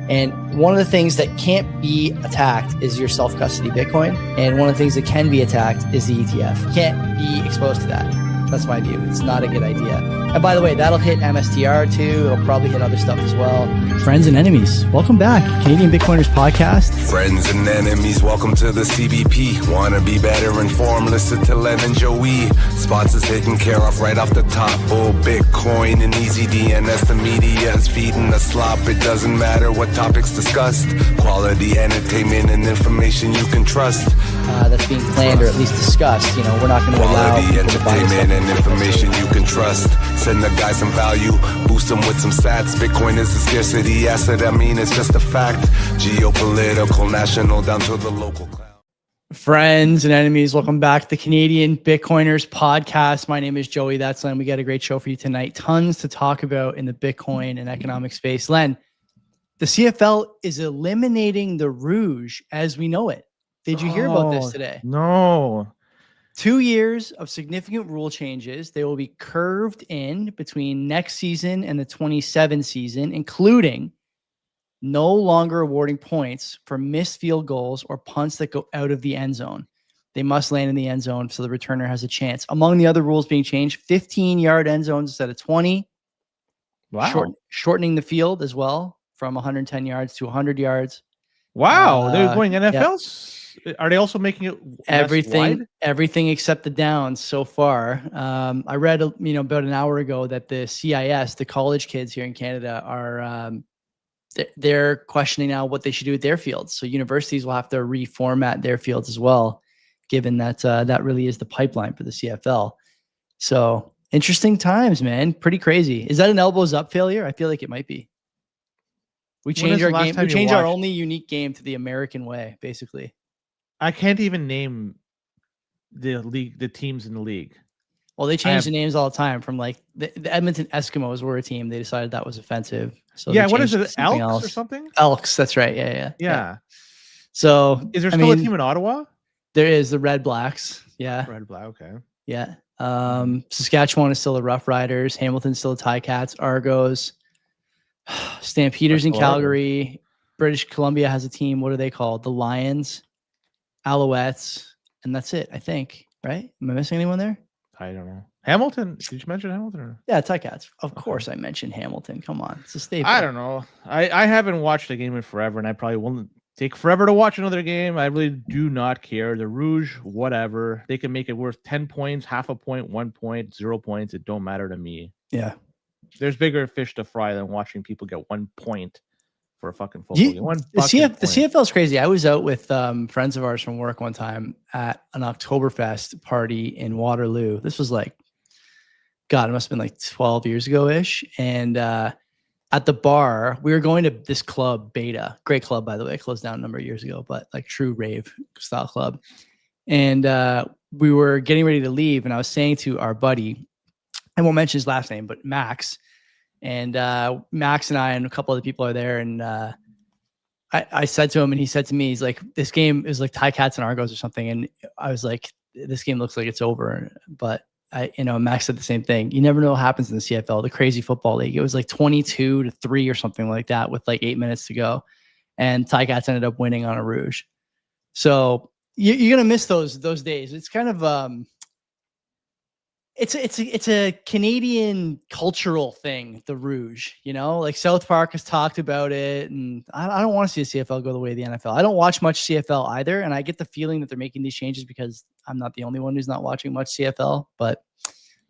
And one of the things that can't be attacked is your self-custody Bitcoin. And one of the things that can be attacked is the ETF. You can't be exposed to that. That's my view. It's not a good idea. And by the way, that'll hit MSTR too. It'll probably hit other stuff as well. Friends and enemies, welcome back. Canadian Bitcoiners podcast. Friends and enemies, welcome to the CBP. Want to be better informed? Listen to Len and Joey. Spots is taken care of right off the top. Oh, Bitcoin and easy DNS. The media is feeding the slop. It doesn't matter what topics discussed. Quality entertainment and information you can trust. That's being planned or at least discussed. You know, we're not going to allow quality entertainment and information you can trust. Send the guy some value, boost them with some sats. Bitcoin is a scarcity asset. I mean, it's just a fact. Geopolitical, national, down to the local cloud. Friends and enemies, welcome back to the Canadian Bitcoiners podcast. My name is Joey. That's Len. We got a great show for you tonight. Tons to talk about in the Bitcoin and economic space. Len, the CFL is eliminating the Rouge as we know it. Did you hear about this today? No. 2 years of significant rule changes. They will be curved in between next season and the 27 season, including no longer awarding points for missed field goals or punts that go out of the end zone. They must land in the end zone so the returner has a chance. Among the other rules being changed, 15-yard end zones instead of 20. Wow. Shortening the field as well from 110 yards to 100 yards. Wow. They're going NFLs? Yeah. Are they also making it everything except the downs so far? I read about an hour ago that the CIS, the college kids here in Canada, are they're questioning now what they should do with their fields. So universities will have to reformat their fields as well, given that that really is the pipeline for the CFL. So interesting times, man. Pretty crazy. Is that an elbows up failure? I feel like it might be. We change our game. We change our only unique game to the American way, basically. I can't even name the league, the teams in the league. Well, they change the names all the time. From like the Edmonton Eskimos were a team. They decided that was offensive. So yeah, what is it? Elks or something? Elks. That's right. Yeah. So is there still a team in Ottawa? There is the Red Blacks. Yeah. Red Black. Okay. Yeah. Saskatchewan is still the Rough Riders. Hamilton's still the Ticats. Argos. Stampeders in Calgary. British Columbia has a team. What are they called? The Lions. Alouettes, and that's it, I think, right? Am I missing anyone there? I don't know. Hamilton? Did you mention Hamilton? Or? Yeah, Ticats. Of course I mentioned Hamilton. Come on. It's a staple. I don't know. I haven't watched a game in forever, and I probably won't take forever to watch another game. I really do not care. The Rouge, whatever. They can make it worth 10 points, half a point, 1 point, 0 points. It don't matter to me. Yeah. There's bigger fish to fry than watching people get 1 point for a fucking football game. The CFL is crazy. I was out with friends of ours from work one time at an Oktoberfest party in Waterloo. This was like, God, it must have been like 12 years ago-ish. And at the bar, we were going to this club, Beta. Great club, by the way. It closed down a number of years ago, but like true rave style club. And we were getting ready to leave. And I was saying to our buddy, I won't mention his last name, but Max. And Max and I and a couple other people are there. And I said to him, and he said to me, he's like, this game is like Ticats and Argos or something. And I was like, this game looks like it's over. But Max said the same thing. You never know what happens in the CFL, the crazy football league. It was like 22-3 or something like that with like 8 minutes to go. And Ticats ended up winning on a Rouge. So you're going to miss those days. It's kind of, It's a Canadian cultural thing, the Rouge, like South Park has talked about it. And I don't want to see the CFL go the way of the NFL. I don't watch much CFL either. And I get the feeling that they're making these changes because I'm not the only one who's not watching much CFL, but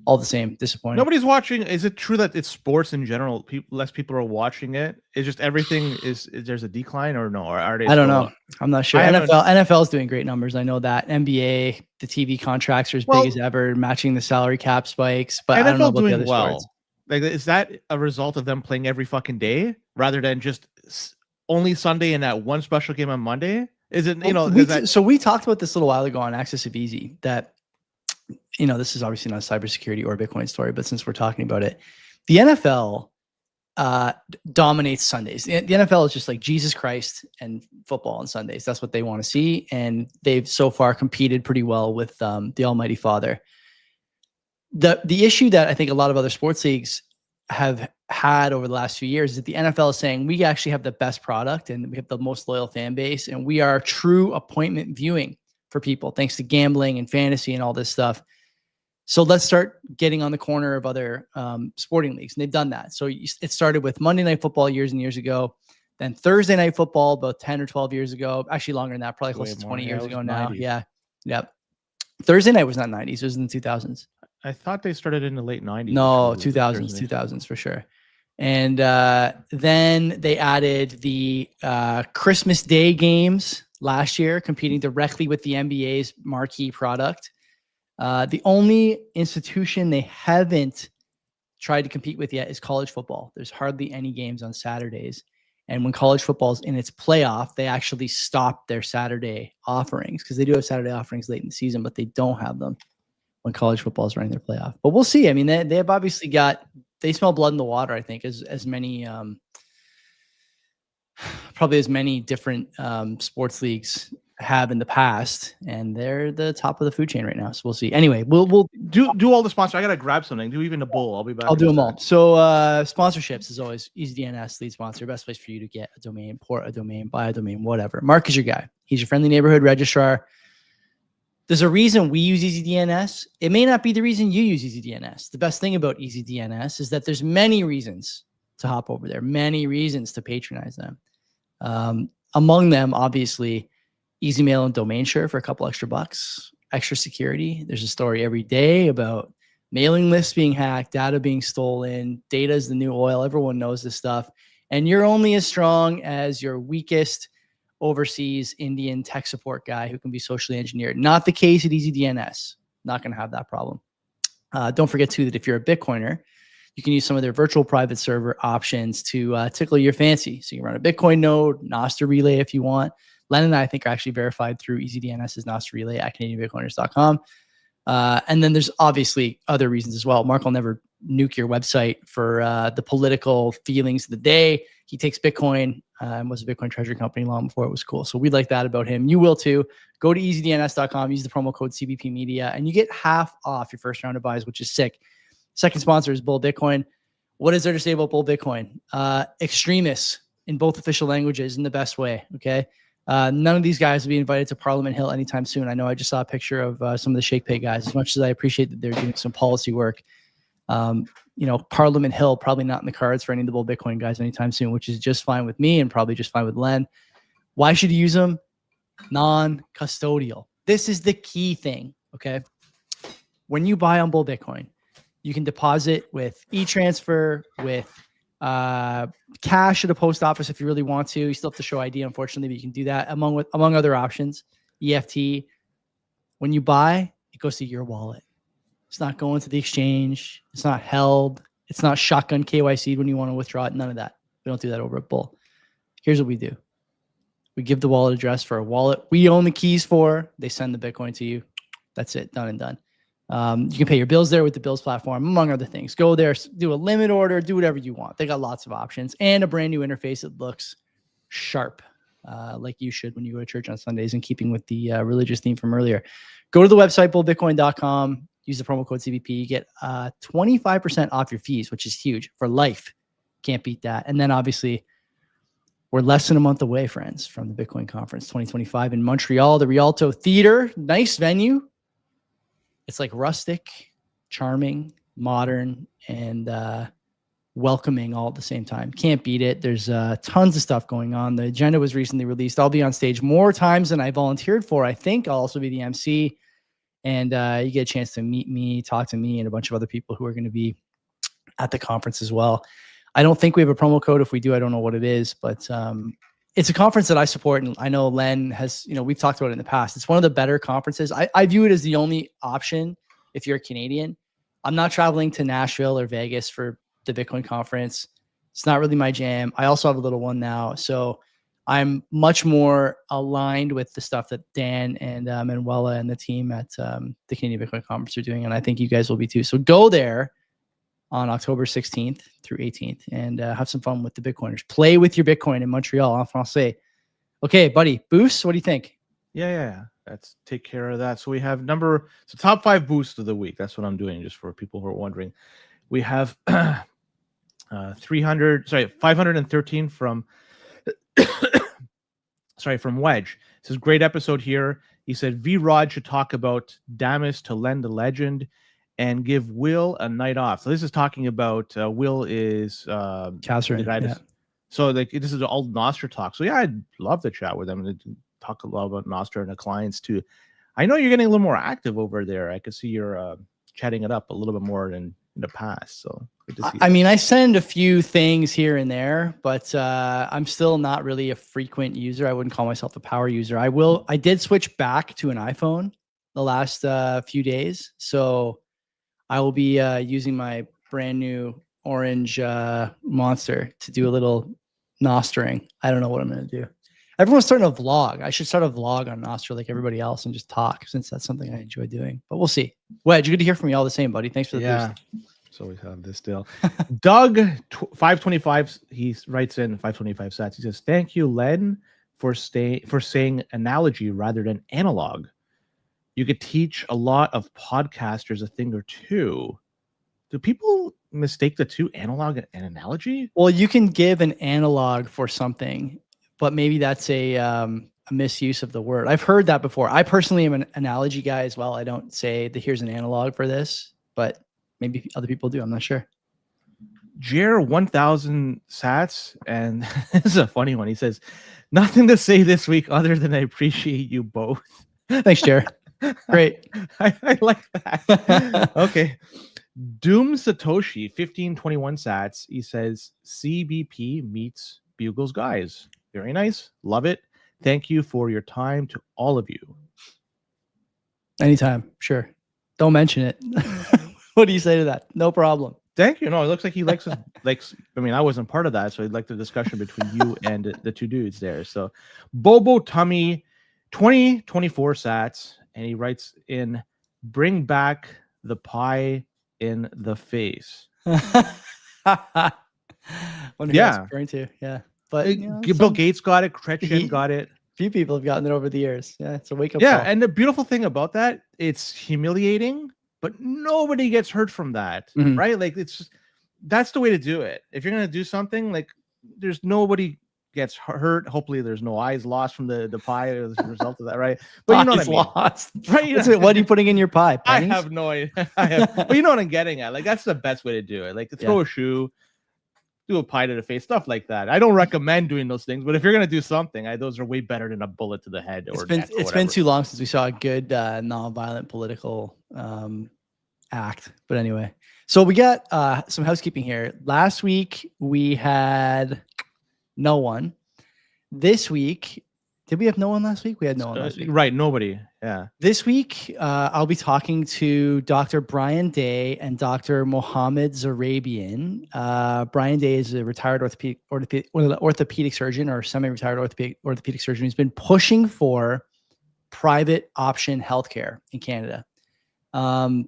all the same, disappointing. Nobody's watching. Is it true that it's sports in general? Less people are watching it. It's just everything is there's a decline or no? Or are they? I don't know. I'm not sure. NFL is doing great numbers. I know that. NBA, the TV contracts are as big as ever, matching the salary cap spikes. But NFL I don't know about the other sports. Like, is that a result of them playing every fucking day rather than just only Sunday and that one special game on Monday? Is it So we talked about this a little while ago on Access of Easy that. This is obviously not a cybersecurity or Bitcoin story, but since we're talking about it, the NFL dominates Sundays. The NFL is just like Jesus Christ and football on Sundays. That's what they want to see. And they've so far competed pretty well with the Almighty Father. The issue that I think a lot of other sports leagues have had over the last few years is that the NFL is saying we actually have the best product and we have the most loyal fan base, and we are true appointment viewing for people thanks to gambling and fantasy and all this stuff. So let's start getting on the corner of other sporting leagues. And they've done that. So it started with Monday Night Football years and years ago. Then Thursday Night Football about 10 or 12 years ago. Actually longer than that, probably close to 20 years ago now. 90s. Yeah. Yep. Thursday night was not 90s. It was in the 2000s. I thought they started in the late 90s. No, 2000s for sure. And then they added the Christmas Day games last year, competing directly with the NBA's marquee product. The only institution they haven't tried to compete with yet is college football. There's hardly any games on Saturdays. And when college football is in its playoff, they actually stop their Saturday offerings because they do have Saturday offerings late in the season, but they don't have them when college football is running their playoff. But we'll see. I mean, they have obviously they smell blood in the water, I think, as many, probably as many different sports leagues have in the past, and they're the top of the food chain right now. So we'll see. Anyway, we'll do all the sponsors. I gotta grab something. Do even a bowl. I'll be back. I'll do them all. So sponsorships is always EasyDNS, lead sponsor, best place for you to get a domain, port a domain, buy a domain, whatever. Mark is your guy. He's your friendly neighborhood registrar. There's a reason we use EasyDNS. It may not be the reason you use EasyDNS. The best thing about EasyDNS is that there's many reasons to hop over there, many reasons to patronize them. Among them, obviously, easy mail and domain share for a couple extra bucks, extra security. There's a story every day about mailing lists being hacked, data being stolen. Data is the new oil. Everyone knows this stuff. And you're only as strong as your weakest overseas Indian tech support guy who can be socially engineered. Not the case at EasyDNS. Not going to have that problem. Don't forget, too, that if you're a Bitcoiner, you can use some of their virtual private server options to tickle your fancy. So you can run a Bitcoin node, Nostr relay if you want. Len and I think are actually verified through EasyDNS's Nostr relay at CanadianBitcoiners.com. And then there's obviously other reasons as well. Mark will never nuke your website for the political feelings of the day. He takes Bitcoin and was a Bitcoin treasury company long before it was cool. So we like that about him. You will too. Go to EasyDNS.com, use the promo code CBP Media, and you get half off your first round of buys, which is sick. Second sponsor is Bull Bitcoin. What is there to say about Bull Bitcoin? Extremists in both official languages in the best way, okay? None of these guys will be invited to Parliament Hill anytime soon. I know I just saw a picture of some of the Shake Pay guys. As much as I appreciate that they're doing some policy work, Parliament Hill probably not in the cards for any of the Bull Bitcoin guys anytime soon, which is just fine with me and probably just fine with Len. Why should you use them? Non-custodial. This is the key thing, okay? When you buy on Bull Bitcoin, you can deposit with e-transfer, with cash at a post office if you really want to. You still have to show ID, unfortunately, but you can do that among other options. EFT. When you buy, it goes to your wallet. It's not going to the exchange. It's not held. It's not shotgun KYC'd when you want to withdraw it. None of that. We don't do that over at Bull. Here's what we do. We give the wallet address for a wallet we own the keys for. They send the Bitcoin to you. That's it. Done and done. You can pay your bills there with the bills platform, among other things. Go there, do a limit order, do whatever you want. They got lots of options and a brand new interface that looks sharp, like you should when you go to church on Sundays, in keeping with the religious theme from earlier. Go to the website, bullbitcoin.com. Use the promo code CBP. You get 25% off your fees, which is huge for life. Can't beat that. And then obviously, we're less than a month away, friends, from the Bitcoin Conference 2025 in Montreal, the Rialto Theater. Nice venue. It's like rustic, charming, modern, and welcoming all at the same time. Can't beat it. There's tons of stuff going on. The agenda was recently released. I'll be on stage more times than I volunteered for. I think I'll also be the MC. And you get a chance to meet me, talk to me, and a bunch of other people who are going to be at the conference as well. I don't think we have a promo code. If we do, I don't know what it is. But it's a conference that I support, and I know Len has, we've talked about it in the past. It's one of the better conferences. I view it as the only option if you're a Canadian. I'm not traveling to Nashville or Vegas for the Bitcoin conference. It's not really my jam. I also have a little one now, so I'm much more aligned with the stuff that Dan and Manuela and the team at the Canadian Bitcoin Conference are doing, and I think you guys will be too. So go there on October 16th through 18th and have some fun with the Bitcoiners. Play with your Bitcoin in Montreal, en français. Okay, buddy, boosts, what do you think? Yeah. Let's take care of that. So we have top 5 boosts of the week. That's what I'm doing, just for people who are wondering. We have 513 from from Wedge. It says great episode here. He said V Rod should talk about Damas to lend the legend and give Will a night off. So this is talking about Will is Catherine, the guy yeah. so like this is all Nostra talk. So yeah, I'd love to chat with them and talk a lot about Nostra and the clients too. I know you're getting a little more active over there. I could see you're chatting it up a little bit more than in the past. So good to see I mean, I send a few things here and there, but I'm still not really a frequent user. I wouldn't call myself a power user. I did switch back to an iPhone the last few days, so I will be using my brand new orange Monster to do a little nostering. I don't know what I'm going to do. Everyone's starting to vlog. I should start a vlog on Nostra like everybody else and just talk, since that's something I enjoy doing. But we'll see. Wedge, good to hear from you all the same, buddy. Thanks for the boost. So always have this deal. Doug 525, he writes in 525 sats. He says, "Thank you, Len, for saying analogy rather than analog. You could teach a lot of podcasters a thing or two. Do people mistake the two, analog and analogy?" Well, you can give an analog for something, but maybe that's a misuse of the word. I've heard that before. I personally am an analogy guy as well. I don't say that here's an analog for this, but maybe other people do. I'm not sure. Jer 1000 sats, and this is a funny one. He says, "Nothing to say this week other than I appreciate you both." Thanks, Jer. Great. I like that. Okay. Doom Satoshi 1521 sats. He says, "CBP meets Bugles guys." Very nice. Love it. Thank you for your time to all of you. Anytime. Sure. Don't mention it. What do you say to that? No problem. Thank you. No, it looks like he likes us. I mean, I wasn't part of that, so he'd like the discussion between you and the two dudes there. So, Bobo Tummy 2024 sats, and he writes in, "Bring back the pie in the face." Wonder who that's referring to. Yeah. But Bill Gates got it. Kretchen got it. Few people have gotten it over the years. Yeah, it's a wake up call. call. And the beautiful thing about that, it's humiliating, but nobody gets hurt from that, right? Like that's the way to do it. If you're gonna do something, like there's nobody gets hurt. Hopefully, there's no eyes lost from the pie as a result of that, right? But you know what I mean, lost. Right? What are you putting in your pie? Pennies? I have no idea. But you know what I'm getting at. Like that's the best way to do it. Like throw a shoe, do a pie to the face, stuff like that. I don't recommend doing those things, but if you're gonna do something, those are way better than a bullet to the head. It's been too long since we saw a good non-violent political act. But anyway, so we got some housekeeping here. Last week we had no one. This week, did we have no one last week? We had no one last week. Right, nobody. Yeah. This week, I'll be talking to Dr. Brian Day and Dr. Mohammed Zarabian. Brian Day is a retired orthopedic surgeon, or semi-retired orthopedic surgeon who's been pushing for private option healthcare in Canada. Mohammed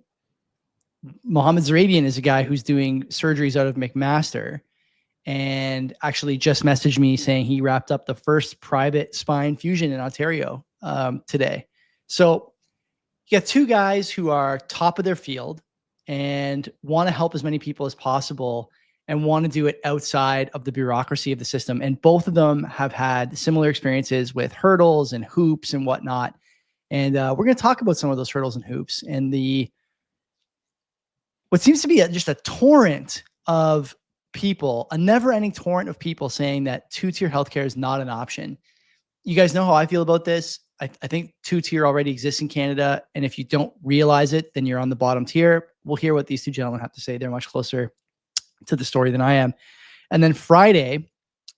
Zarabian is a guy who's doing surgeries out of McMaster, and actually just messaged me saying he wrapped up the first private spine fusion in Ontario today. So you got two guys who are top of their field and want to help as many people as possible and want to do it outside of the bureaucracy of the system. And both of them have had similar experiences with hurdles and hoops and whatnot. And we're going to talk about some of those hurdles and hoops and what seems to be just a torrent of people, a never-ending torrent of people saying that two-tier healthcare is not an option. You guys know how I feel about this. I think two-tier already exists in Canada, and if you don't realize it, then you're on the bottom tier. We'll hear what these two gentlemen have to say. They're much closer to the story than I am. And then Friday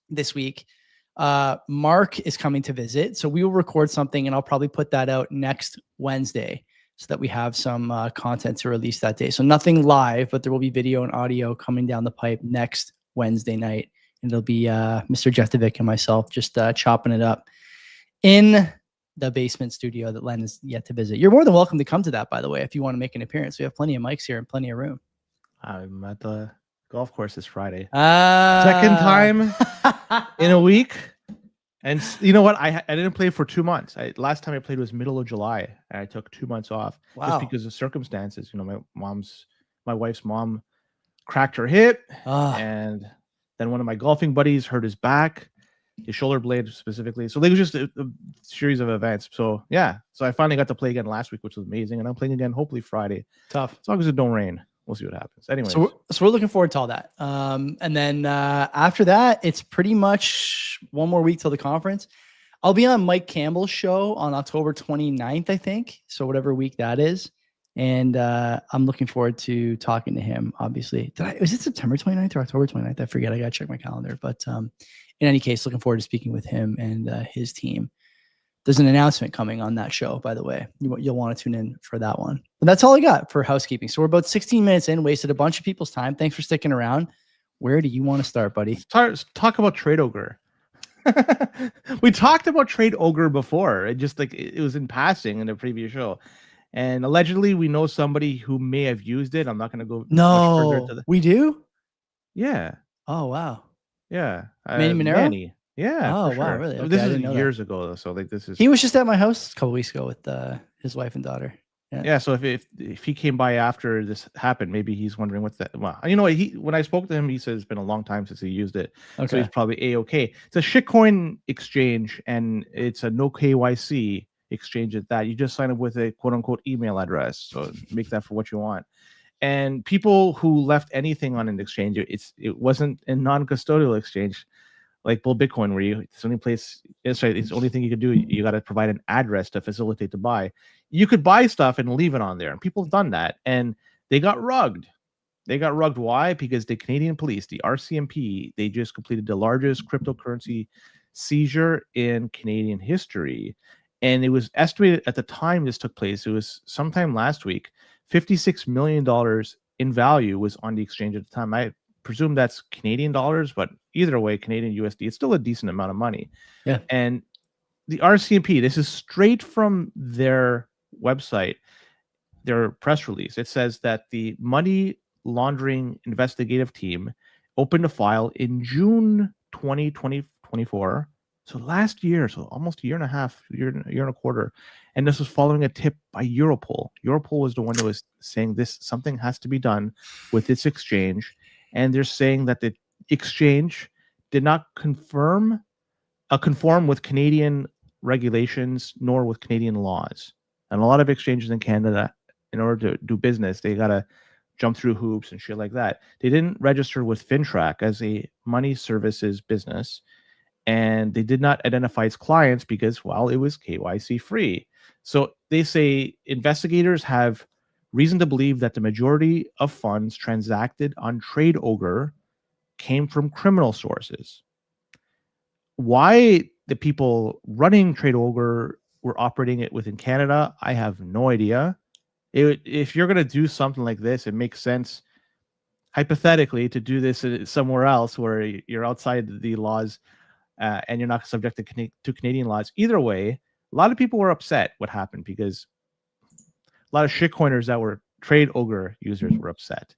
this week, Mark is coming to visit, so we will record something, and I'll probably put that out next Wednesday so that we have some content to release that day. So nothing live, but there will be video and audio coming down the pipe next Wednesday night. And it'll be Mr. Jeftovic and myself just chopping it up in the basement studio that Len is yet to visit. You're more than welcome to come to that, by the way, if you want to make an appearance. We have plenty of mics here and plenty of room. I'm at the golf course this Friday. Second time in a week. And you know what? I didn't play for 2 months. Last time I played was middle of July, and I took 2 months off just because of circumstances. You know, my wife's mom cracked her hip, Ah. and then one of my golfing buddies hurt his back, his shoulder blade specifically. So it was just a series of events. So yeah, so I finally got to play again last week, which was amazing, and I'm playing again hopefully Friday. Tough. As long as it don't rain, we'll see what happens. Anyways, So we're looking forward to all that. And then after that, it's pretty much one more week till the conference. I'll be on Mike Campbell's show on October 29th, I think. So whatever week that is. And I'm looking forward to talking to him, obviously. Was it September 29th or October 29th? I forget. I got to check my calendar. But in any case, looking forward to speaking with him and his team. There's an announcement coming on that show, by the way. You'll want to tune in for that one. But that's all I got for housekeeping. So we're about 16 minutes in, wasted a bunch of people's time. Thanks for sticking around. Where do you want to start, buddy? Talk about Trade Ogre. We talked about Trade Ogre before. It was in passing in the previous show. And allegedly, we know somebody who may have used it. I'm not going to go much further into we do? Yeah. Oh, wow. Yeah. Manny Monero? Manny. Yeah. Oh, for wow. sure. Really? Okay, This I is didn't know years ago, though. So this is. He was just at my house a couple weeks ago with his wife and daughter. Yeah. So if he came by after this happened, maybe he's wondering what's that. Well, you know, when I spoke to him, he said it's been a long time since he used it. Okay. So he's probably A-okay. It's a shitcoin exchange, and it's a no KYC exchange at that. You just sign up with a quote unquote email address. So make that for what you want. And people who left anything on an exchange, it wasn't a non-custodial exchange like Bull Bitcoin, where it's the only place. It's the only thing you can do. You got to provide an address to facilitate the buy. You could buy stuff and leave it on there, and people have done that, and they got rugged. They got rugged. Why? Because the Canadian police, the RCMP, they just completed the largest cryptocurrency seizure in Canadian history. And it was estimated at the time this took place, it was sometime last week, $56 million in value was on the exchange at the time. I presume that's Canadian dollars, but either way, Canadian USD, it's still a decent amount of money. Yeah. And the RCMP, this is straight from their website, their press release. It says that the money laundering investigative team opened a file in June 2024. So last year, so almost a year and a half, year and a quarter. And this was following a tip by Europol. Europol was the one that was saying something has to be done with this exchange. And they're saying that the exchange did not conform with Canadian regulations nor with Canadian laws. And a lot of exchanges in Canada, in order to do business, they got to jump through hoops and shit like that. They didn't register with FinTrack as a money services business. And they did not identify its clients because, well, it was KYC free. So they say investigators have reason to believe that the majority of funds transacted on Trade Ogre came from criminal sources. Why the people running Trade Ogre were operating it within Canada, I have no idea. If you're going to do something like this, it makes sense, hypothetically, to do this somewhere else where you're outside the laws and you're not subject to Canadian laws. Either way, a lot of people were upset what happened because a lot of shitcoiners that were Trade Ogre users were upset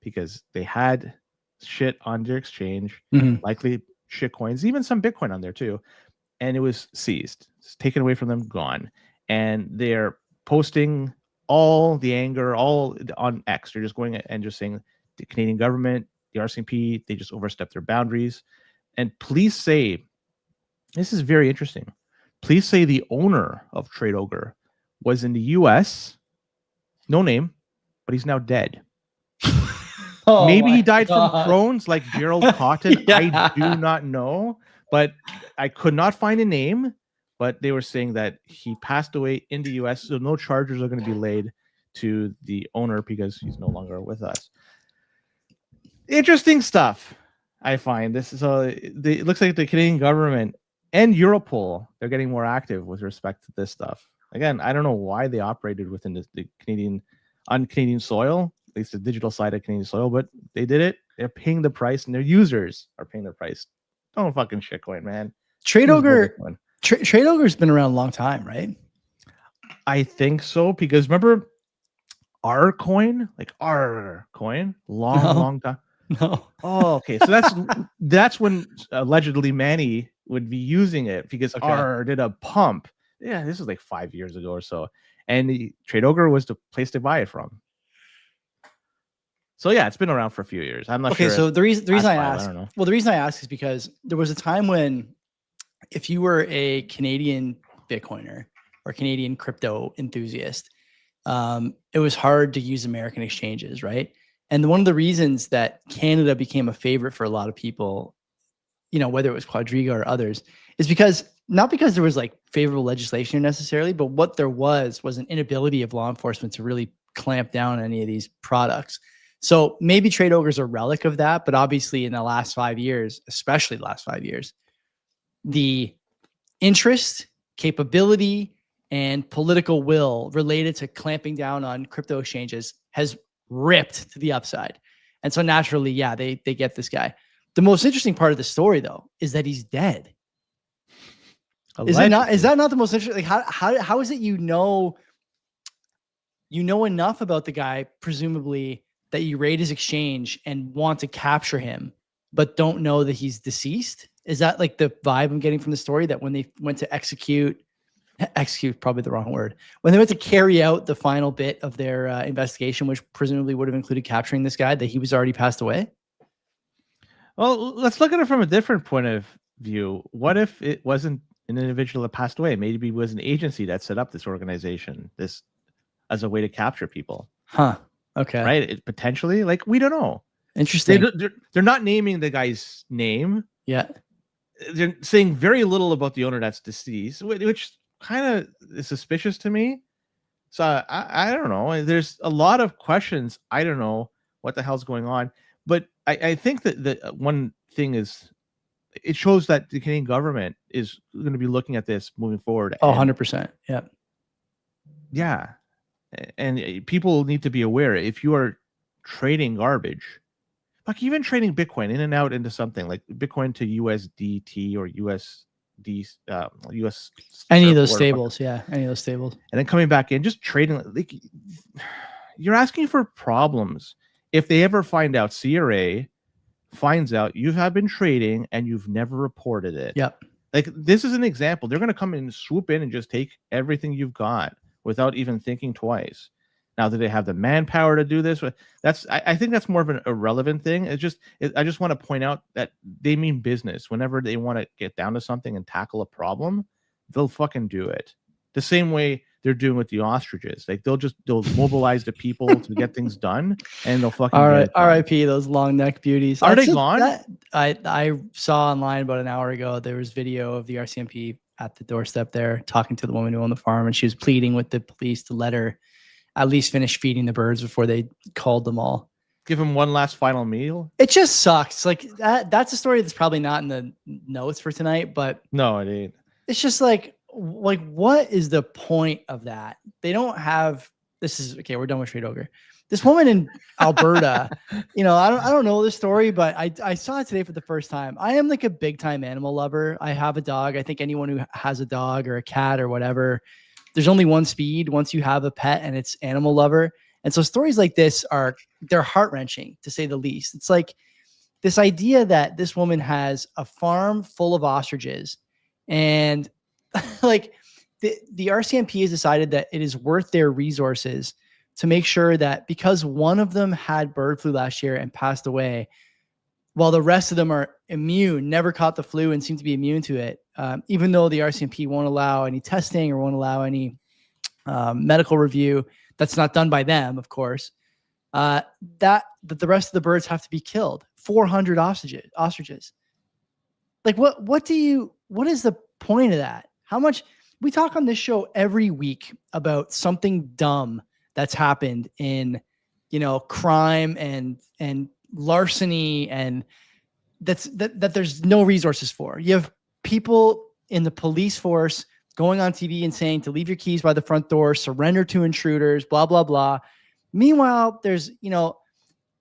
because they had shit on their exchange, likely shitcoins, even some Bitcoin on there too, and it was seized. It's taken away from them, gone. And they're posting all the anger, all on X. They're just going and just saying the Canadian government, the RCMP, they just overstepped their boundaries. And police say, this is very interesting. Police say the owner of Trade Ogre was in the US, no name, but he's now dead. Maybe he died from Crohn's like Gerald Cotton. I do not know, but I could not find a name. But they were saying that he passed away in the US, so no charges are going to be laid to the owner because he's no longer with us. Interesting stuff, I find. This is it looks like the Canadian government and Europol, they're getting more active with respect to this stuff. Again, I don't know why they operated within the Canadian soil, at least the digital side of Canadian soil, but they did it. They're paying the price, and their users are paying the price. Don't fucking shitcoin, man. Trade Ogre has been around a long time, right? I think so, because remember our coin, long time. No. Oh, okay. So that's when allegedly Manny would be using it because R did a pump. Yeah, this was like 5 years ago or so, and the Trade Ogre was the place to buy it from. So yeah, it's been around for a few years. I'm not Okay, sure. so the reason I I ask, don't know. well, the reason I ask is because there was a time when if you were a Canadian Bitcoiner or Canadian crypto enthusiast, it was hard to use American exchanges, right? And one of the reasons that Canada became a favorite for a lot of people, you know, whether it was Quadriga or others, is because not because there was like favorable legislation necessarily, but what there was an inability of law enforcement to really clamp down on any of these products. So maybe Trade Ogre is a relic of that, but obviously in the last 5 years, especially the last 5 years, the interest, capability, and political will related to clamping down on crypto exchanges has ripped to the upside. And so naturally, yeah, they get this guy. The most interesting part of the story, though, is that he's dead. Is it not? Is that not the most interesting? Like, how is it you know enough about the guy, presumably, that you raid his exchange and want to capture him, but don't know that he's deceased? Is that like the vibe I'm getting from the story, that when they went to execute probably the wrong word, when they went to carry out the final bit of their investigation, which presumably would have included capturing this guy, that he was already passed away? Well, let's look at it from a different point of view. What if it wasn't an individual that passed away? Maybe it was an agency that set up this organization, this as a way to capture people. Huh. Okay. Right? Potentially, like, we don't know. Interesting. They're not naming the guy's name. Yeah. They're saying very little about the owner that's deceased, which kind of is suspicious to me. So I don't know. There's a lot of questions. I don't know what the hell's going on. But I think that the one thing is, it shows that the Canadian government is going to be looking at this moving forward. Oh, 100%. Yeah. Yeah. And people need to be aware, if you are trading garbage, like even trading Bitcoin in and out into something like Bitcoin to USDT or USD, US. Any of those stables. Yeah. Any of those stables. And then coming back in, just trading, like, you're asking for problems. If they ever find out, CRA finds out you have been trading and you've never reported it. Yep. Like, this is an example. They're going to come in and swoop in and just take everything you've got without even thinking twice. Now, do they have the manpower to do this? I think that's more of an irrelevant thing. I just want to point out that they mean business. Whenever they want to get down to something and tackle a problem, they'll fucking do it. The same way they're doing with the ostriches. Like, they'll mobilize the people to get things done, and they'll fucking. All right, R.I.P. those long neck beauties. Are they gone? I saw online about an hour ago. There was video of the RCMP at the doorstep there talking to the woman who owned the farm, and she was pleading with the police to let her at least finish feeding the birds before they called them all. Give them one last final meal. It just sucks. Like, that's a story that's probably not in the notes for tonight, but no, it ain't. It's just like what is the point of that? They don't have, this is okay. We're done with Trade Ogre. This woman in Alberta, you know, I don't know the story, but I saw it today for the first time. I am like a big time animal lover. I have a dog. I think anyone who has a dog or a cat or whatever, there's only one speed once you have a pet, and it's animal lover. And so stories like this they're heart-wrenching, to say the least. It's like this idea that this woman has a farm full of ostriches, and like the RCMP has decided that it is worth their resources to make sure that, because one of them had bird flu last year and passed away, while the rest of them are immune, never caught the flu and seem to be immune to it, even though the RCMP won't allow any testing or won't allow any medical review. That's not done by them, of course. That the rest of the birds have to be killed. 400 ostriches. Like, what is the point of that? How much we talk on this show every week about something dumb that's happened in, you know, crime and larceny, and that there's no resources for. You have people in the police force going on TV and saying to leave your keys by the front door, surrender to intruders, blah, blah, blah. Meanwhile, there's, you know,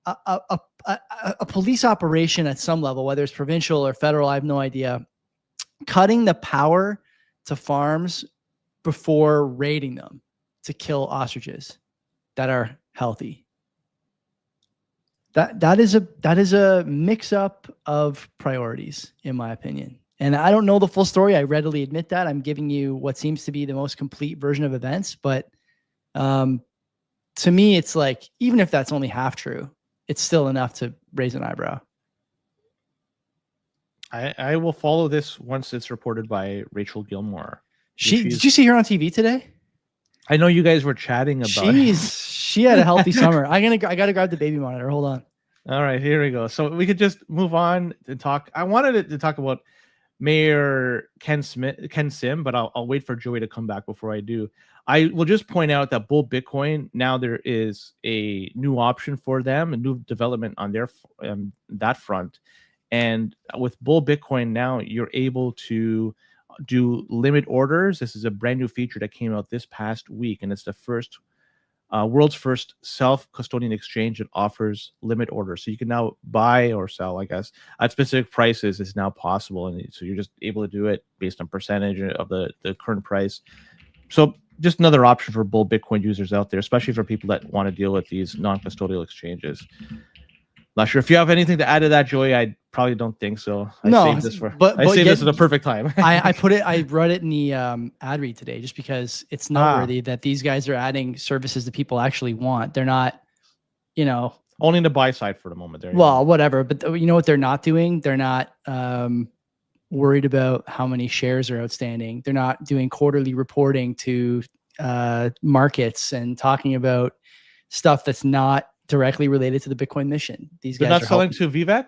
a police operation at some level, whether it's provincial or federal, I have no idea, cutting the power to farms before raiding them to kill ostriches that are healthy. That is a mix up of priorities, in my opinion. And I don't know the full story. I readily admit that. I'm giving you what seems to be the most complete version of events. But to me, it's like, even if that's only half true, it's still enough to raise an eyebrow. I will follow this once it's reported by Rachel Gilmore. Did you see her on TV today? I know you guys were chatting about it. She had a healthy summer. I gotta grab the baby monitor. Hold on. All right, here we go. So we could just move on and talk. I wanted to talk about Mayor Ken Sim, but I'll wait for Joey to come back before I do. I will just point out that Bull Bitcoin, now there is a new option for them, a new development on their that front. And with Bull Bitcoin now, you're able to do limit orders. This is a brand new feature that came out this past week, and it's the first world's first self-custodian exchange that offers limit orders. So you can now buy or sell, I guess, at specific prices is now possible. And so you're just able to do it based on percentage of the current price. So just another option for Bull Bitcoin users out there, especially for people that want to deal with these non-custodial exchanges. Not sure if you have anything to add to that, Joey. I probably don't think so. I saved this at the perfect time. I wrote it in the ad read today just because it's noteworthy that these guys are adding services that people actually want. They're not, only in the buy side for the moment. Whatever. But you know what they're not doing? They're not worried about how many shares are outstanding. They're not doing quarterly reporting to markets and talking about stuff that's not directly related to the Bitcoin mission. They're not selling to Vivek?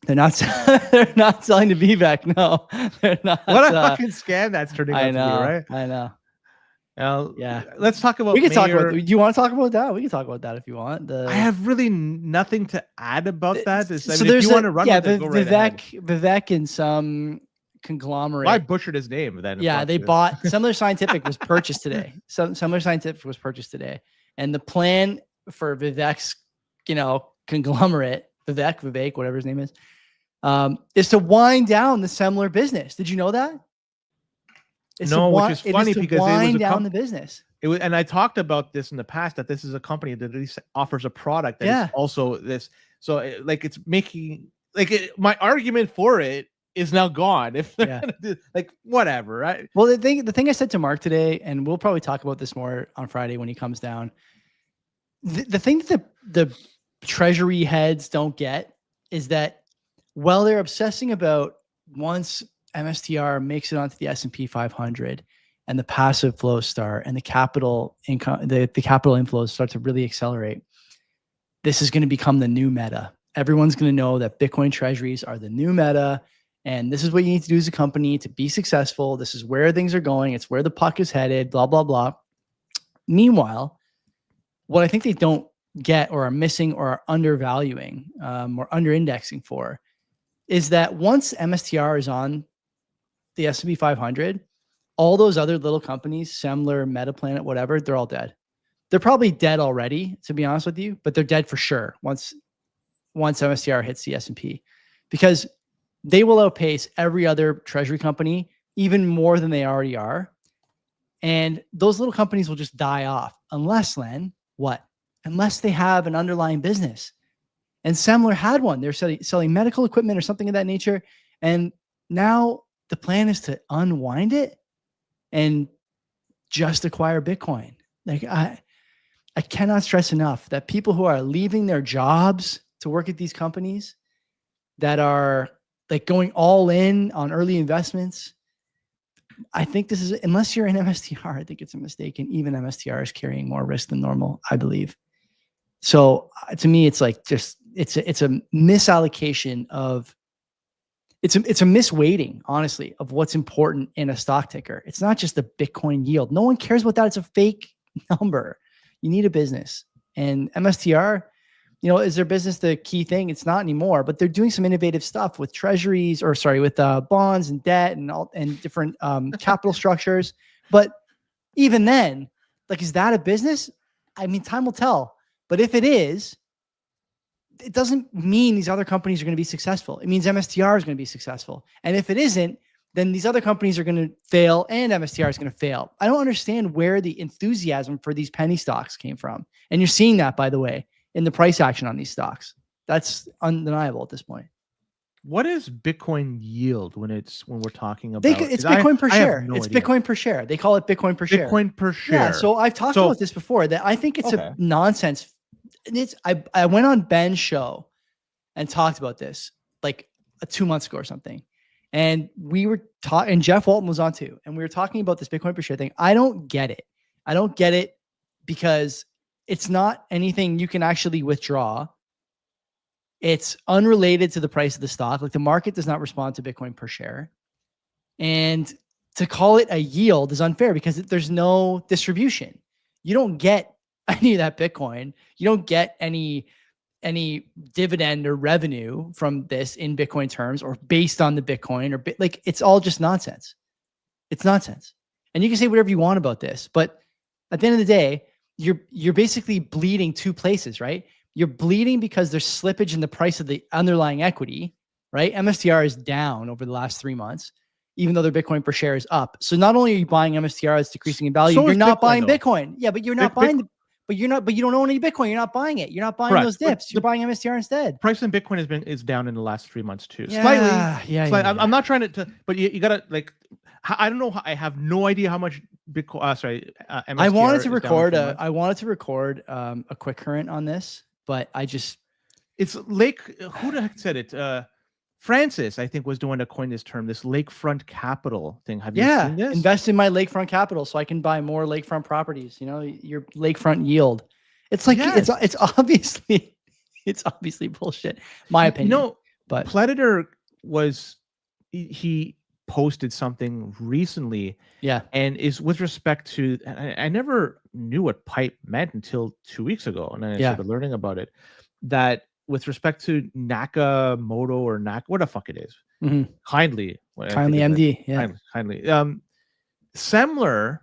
They're not selling to Vivek. No, they're not. What a fucking scam that's turning out to be, right? I know. Yeah. Let's talk about. Talk about. Do you want to talk about that? We can talk about that if you want. I have really nothing to add about that. So if you want to run with it, go right ahead. Vivek and some conglomerate. I butchered his name then. Yeah, they bought Saylor Scientific was purchased today. Saylor Scientific was purchased today, and the plan for Vivek's, conglomerate, Vivek, whatever his name is to wind down the Saylor business. Did you know that? Which is funny because wind down the business. It was, and I talked about this in the past that this is a company that at least offers a product that is also this. So it's making my argument for it is now gone. If whatever, right? Well, the thing I said to Mark today, and we'll probably talk about this more on Friday when he comes down. The thing that the treasury heads don't get is that while they're obsessing about once MSTR makes it onto the S&P 500 and the passive flows start and the capital income, the capital inflows start to really accelerate, this is going to become the new meta. Everyone's going to know that Bitcoin treasuries are the new meta, and this is what you need to do as a company to be successful. This is where things are going. It's where the puck is headed, blah, blah, blah. Meanwhile, what I think they don't get or are missing or are undervaluing or under-indexing for is that once MSTR is on the S&P 500, all those other little companies, Saylor, Metaplanet, whatever, they're all dead. They're probably dead already, to be honest with you, but they're dead for sure once MSTR hits the S&P, because they will outpace every other treasury company even more than they already are. And those little companies will just die off unless, Len, what? Unless they have an underlying business. And Saylor had one. They're selling medical equipment or something of that nature. And now the plan is to unwind it and just acquire Bitcoin. I cannot stress enough that people who are leaving their jobs to work at these companies that are going all in on early investments, I think this is, unless you're in MSTR, I think it's a mistake. And even MSTR is carrying more risk than normal, I believe. So to me, it's it's a misallocation of, it's a misweighting, honestly, of what's important in a stock ticker. It's not just the Bitcoin yield. No one cares about that. It's a fake number. You need a business. And MSTR, is their business the key thing? It's not anymore, but they're doing some innovative stuff with treasuries, with bonds and debt and different capital structures. But even then, is that a business? I mean, time will tell. But if it is, it doesn't mean these other companies are going to be successful. It means MSTR is going to be successful. And if it isn't, then these other companies are going to fail and MSTR is going to fail. I don't understand where the enthusiasm for these penny stocks came from. And you're seeing that, by the way, in the price action on these stocks. That's undeniable at this point. What is Bitcoin yield when we're talking about? It's Bitcoin per share. It's Bitcoin per share. They call it Bitcoin per share. Bitcoin per share. Yeah. So I've talked about this before, that I think it's a nonsense. I went on Ben's show and talked about this like 2 months ago or something. And we were talking, and Jeff Walton was on too. And we were talking about this Bitcoin per share thing. I don't get it. I don't get it because it's not anything you can actually withdraw. It's unrelated to the price of the stock. Like the market does not respond to Bitcoin per share. And to call it a yield is unfair because there's no distribution. You don't get any of that Bitcoin. You don't get any dividend or revenue from this in Bitcoin terms or based on the Bitcoin or like it's all just nonsense. It's nonsense. And you can say whatever you want about this, but at the end of the day, you're basically bleeding two places, right? You're bleeding because there's slippage in the price of the underlying equity, right? MSTR is down over the last 3 months, even though their Bitcoin per share is up. So not only are you buying MSTR, it's decreasing in value. You're not buying Bitcoin. Yeah, but you're not buying but you don't own any Bitcoin. You're not buying it. You're not buying those dips. You're buying MSTR instead. Price in Bitcoin is down in the last 3 months too. Yeah, Slightly. Yeah. I'm not trying to, but you gotta like, I don't know. I have no idea how much Bitcoin. MSTR I wanted to record a quick current on this, but it's Lake. Who the heck said it? Francis, I think, was doing to coin this term, this lakefront capital thing. Have you seen this? Invest in my lakefront capital so I can buy more lakefront properties. You know, your lakefront yield. It's like it's obviously bullshit. My opinion. No, but Predator he posted something recently. Yeah, and is with respect to. I never knew what pipe meant until 2 weeks ago, and I started learning about it. That. With respect to Nakamoto or what the fuck it is, Kindly MD, Kindly. Semler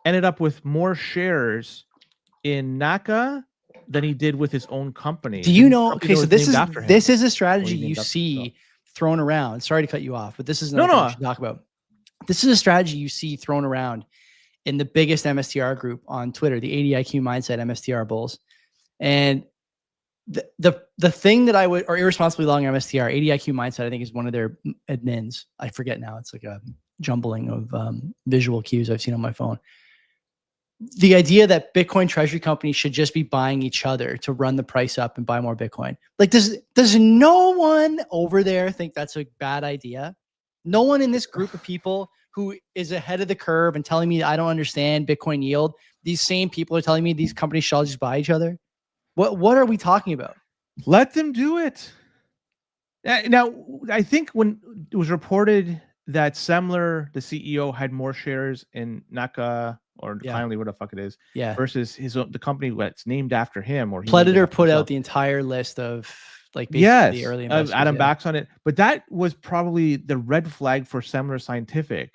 ended up with more shares in Naka than he did with his own company. Do you know? Okay, so this is a strategy you see thrown around. Sorry to cut you off, but this is another thing we should talk about. This is a strategy you see thrown around in the biggest MSTR group on Twitter, the 80IQ Mindset MSTR Bulls, and the thing that I would, or irresponsibly long MSTR, 80IQ Mindset, I think is one of their admins. I forget now. It's like a jumbling of visual cues I've seen on my phone. The idea that Bitcoin treasury companies should just be buying each other to run the price up and buy more Bitcoin. Like, does no one over there think that's a bad idea? No one in this group of people who is ahead of the curve and telling me I don't understand Bitcoin yield. These same people are telling me these companies shall just buy each other. What are we talking about? Let them do it. Now, I think when it was reported that Semler, the CEO, had more shares in Naka or Kindly, what the fuck it is, versus the company that's named after him, or Predator put out the entire list of like basically the early investors. Adam Back's on it, but that was probably the red flag for Semler Scientific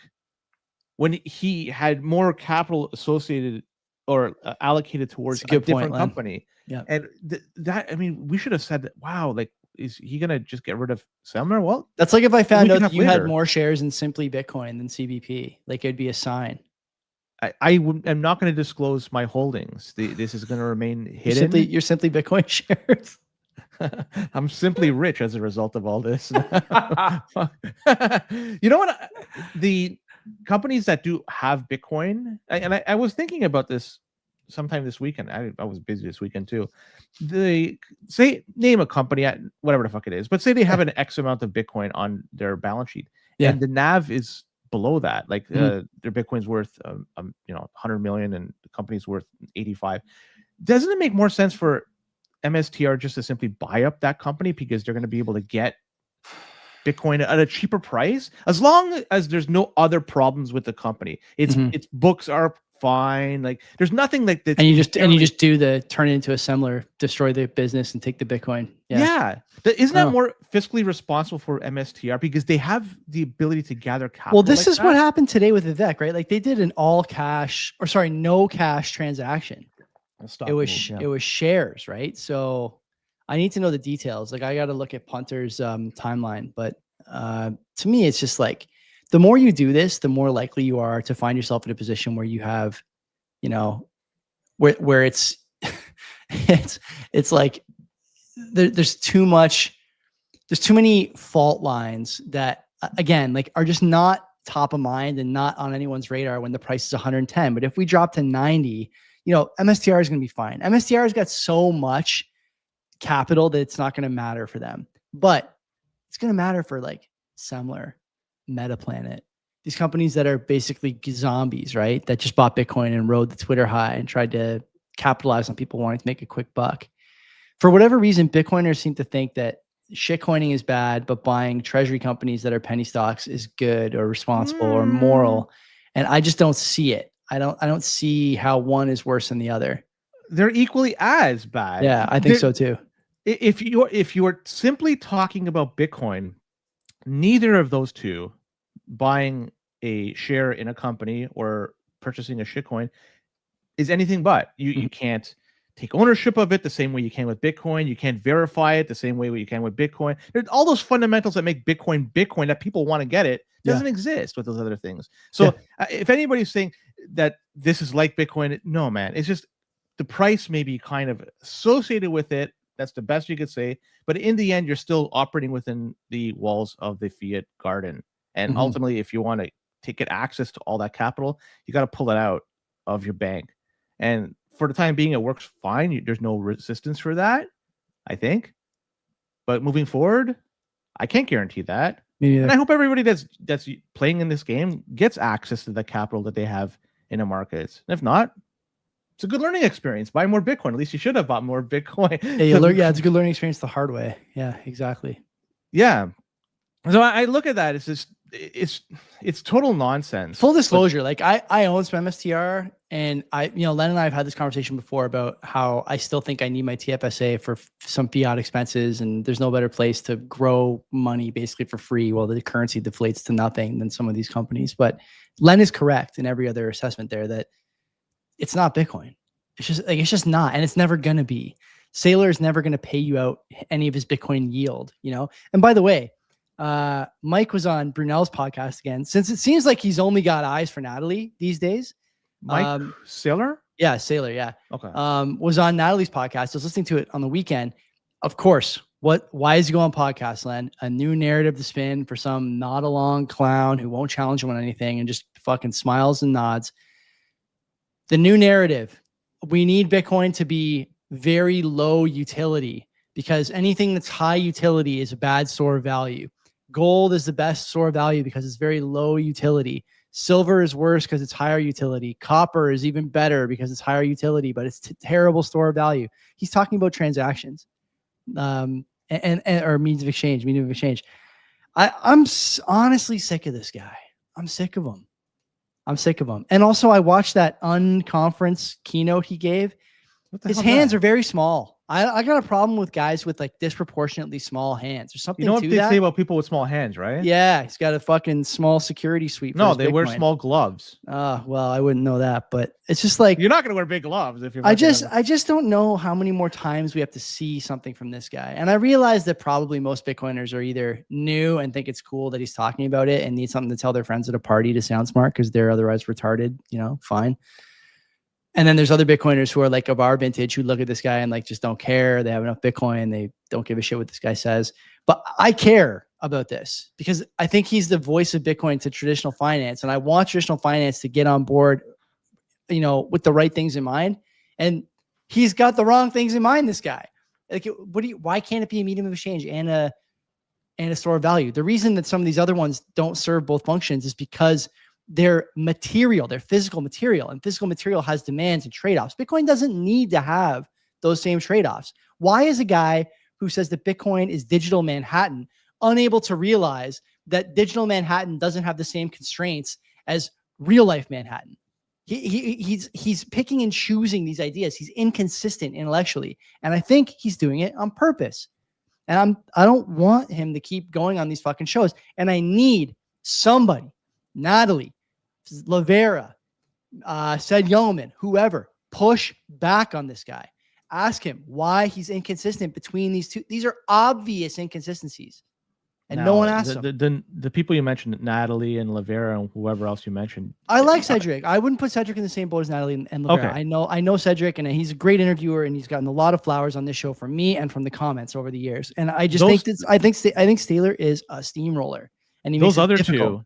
when he had more capital associated or allocated towards a different company. Yeah. And that, I mean, we should have said that, wow, like, is he going to just get rid of Semler? Well, that's like if I found out that you had more shares in Simply Bitcoin than CBP, like it'd be a sign. I'm not going to disclose my holdings. This is going to remain hidden. You're Simply Bitcoin shares. I'm simply rich as a result of all this. You know what? The companies that do have Bitcoin, and I was thinking about this sometime this weekend. I was busy this weekend too. Name a company at whatever the fuck it is, but say they have an X amount of Bitcoin on their balance sheet, and the NAV is below that. Like their Bitcoin's worth 100 million, and the company's worth 85. Doesn't it make more sense for MSTR just to simply buy up that company because they're going to be able to get Bitcoin at a cheaper price, as long as there's no other problems with the company? Its books are fine. Like there's nothing like that. And you just turn it into a Semler, destroy the business and take the Bitcoin. Yeah. Isn't that more fiscally responsible for MSTR because they have the ability to gather capital? Well, this is what happened today with Vivek, right? Like they did an no cash transaction. It was shares, right? So I need to know the details. Like I got to look at Punter's timeline, but to me, it's just like the more you do this, the more likely you are to find yourself in a position where you have, where it's it's like there's too many fault lines that again like are just not top of mind and not on anyone's radar when the price is 110. But if we drop to 90, MSTR is going to be fine. MSTR has got so much capital that it's not going to matter for them, but it's going to matter for like Semler, Metaplanet, these companies that are basically zombies, right? That just bought Bitcoin and rode the Twitter high and tried to capitalize on people wanting to make a quick buck. For whatever reason, Bitcoiners seem to think that shitcoining is bad, but buying treasury companies that are penny stocks is good or responsible or moral. And I just don't see it. I don't see how one is worse than the other. They're equally as bad. Yeah, I think so too. If you're simply talking about Bitcoin, neither of those two, buying a share in a company or purchasing a shitcoin, is anything but. You can't take ownership of it the same way you can with Bitcoin. You can't verify it the same way you can with Bitcoin. There's all those fundamentals that make Bitcoin that people want to get it doesn't exist with those other things. So if anybody's saying that this is like Bitcoin, no, man, it's just the price may be kind of associated with it. That's the best you could say. But in the end, you're still operating within the walls of the fiat garden. And ultimately, if you want to get access to all that capital, you got to pull it out of your bank. And for the time being, it works fine. There's no resistance for that, I think. But moving forward, I can't guarantee that. And I hope everybody that's playing in this game gets access to the capital that they have in the markets. And if not, it's a good learning experience. Buy more Bitcoin. At least you should have bought more Bitcoin. It's a good learning experience the hard way. Yeah, exactly. Yeah. So I look at that. It's just it's total nonsense. Full disclosure, like I own some MSTR, and Len and I have had this conversation before about how I still think I need my TFSA for some fiat expenses, and there's no better place to grow money basically for free while the currency deflates to nothing than some of these companies. But Len is correct in every other assessment there that it's not Bitcoin. It's just not, and it's never gonna be. Saylor is never gonna pay you out any of his Bitcoin yield, And by the way, Mike was on Brunel's podcast again, since it seems like he's only got eyes for Natalie these days. Mike Saylor? Yeah, Saylor. Yeah. Okay. Was on Natalie's podcast. I was listening to it on the weekend. Of course. Why is he going on podcast, Len? A new narrative to spin for some nod along clown who won't challenge him on anything and just fucking smiles and nods. The new narrative. We need Bitcoin to be very low utility, because anything that's high utility is a bad store of value. Gold is the best store of value because it's very low utility. Silver is worse because it's higher utility. Copper is even better because it's higher utility, but it's terrible store of value. He's talking about transactions, or means of exchange. I'm honestly sick of this guy. I'm sick of him. And also, I watched that unconference keynote he gave. His hands are very small. I got a problem with guys with like disproportionately small hands. There's something what to they that. say about people with small hands, right? Yeah, he's got a fucking small security suite. No, they wear small gloves. Well, I wouldn't know that, but it's just like you're not going to wear big gloves if you're. I just don't know how many more times we have to see something from this guy. And I realize that probably most Bitcoiners are either new and think it's cool that he's talking about it and need something to tell their friends at a party to sound smart because they're otherwise retarded. Fine. And then there's other Bitcoiners who are like of our vintage who look at this guy and like just don't care. They have enough Bitcoin. They don't give a shit what this guy says. But I care about this because I think he's the voice of Bitcoin to traditional finance. And I want traditional finance to get on board, with the right things in mind. And he's got the wrong things in mind, this guy. Like, why can't it be a medium of exchange and a store of value? The reason that some of these other ones don't serve both functions is because they're material, they're physical material, and physical material has demands and trade-offs. Bitcoin doesn't need to have those same trade-offs. Why is a guy who says that Bitcoin is digital Manhattan unable to realize that digital Manhattan doesn't have the same constraints as real life Manhattan? He's picking and choosing these ideas. He's inconsistent intellectually, and I think he's doing it on purpose. And I don't want him to keep going on these fucking shows. And I need somebody, Natalie, Lavera, said Yeoman, whoever, push back on this guy. Ask him why he's inconsistent between these two. These are obvious inconsistencies. And no one asked him. The people you mentioned, Natalie and Lavera and whoever else you mentioned. I like Cedric. I wouldn't put Cedric in the same boat as Natalie and Lavera. Okay. I know Cedric, and he's a great interviewer, and he's gotten a lot of flowers on this show from me and from the comments over the years. And I just think Saylor is a steamroller. And those other two,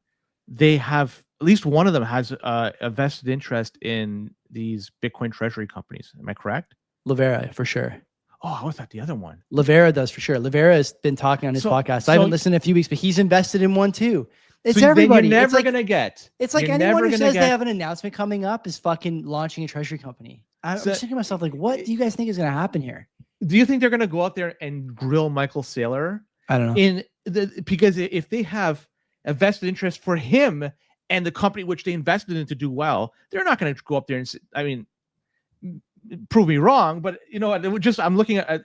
they have, at least one of them has a vested interest in these Bitcoin treasury companies. Am I correct? Lavera, for sure. Oh, I was that the other one. Lavera does for sure. Lavera has been talking on his podcast. I haven't listened in a few weeks, but he's invested in one too. It's everybody. You're never it's like, gonna get. It's like you're anyone who says they have an announcement coming up is fucking launching a treasury company. I'm just thinking to myself, like, what do you guys think is going to happen here? Do you think they're going to go out there and grill Michael Saylor? I don't know. Because if they have a vested interest for him and the company which they invested in to do well, they're not going to go up there and say, I mean, prove me wrong, but you know, it would just, I'm looking at,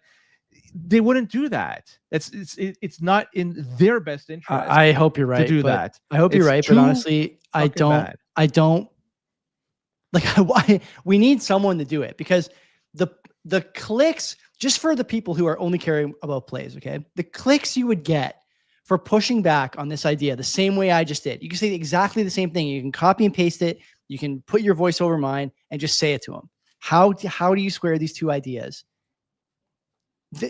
they wouldn't do that. It's not in their best interest. I hope you're right to do that. I hope you're right, but honestly, I don't like why we need someone to do it, because the clicks, just for the people who are only caring about plays, okay, the clicks you would get for pushing back on this idea the same way I just did. You can say exactly the same thing. You can copy and paste it. You can put your voice over mine and just say it to them. How do you square these two ideas?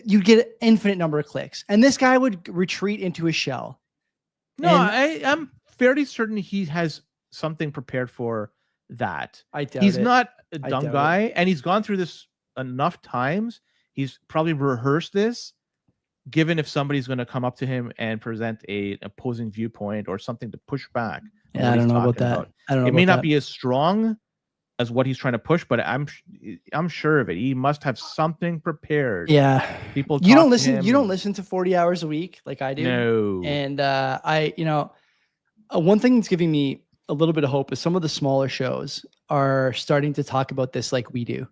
You get an infinite number of clicks, and this guy would retreat into his shell. No, I'm fairly certain he has something prepared for that. I doubt he's it. not a dumb guy, and he's gone through this enough times. He's probably rehearsed this, given if somebody's going to come up to him and present an opposing viewpoint or something to push back. Yeah, I don't know about that. I don't know. It may not be as strong as what he's trying to push, but I'm sure of it. He must have something prepared. Yeah. People, you don't listen. You don't listen to 40 hours a week like I do. No. And one thing that's giving me a little bit of hope is some of the smaller shows are starting to talk about this like we do.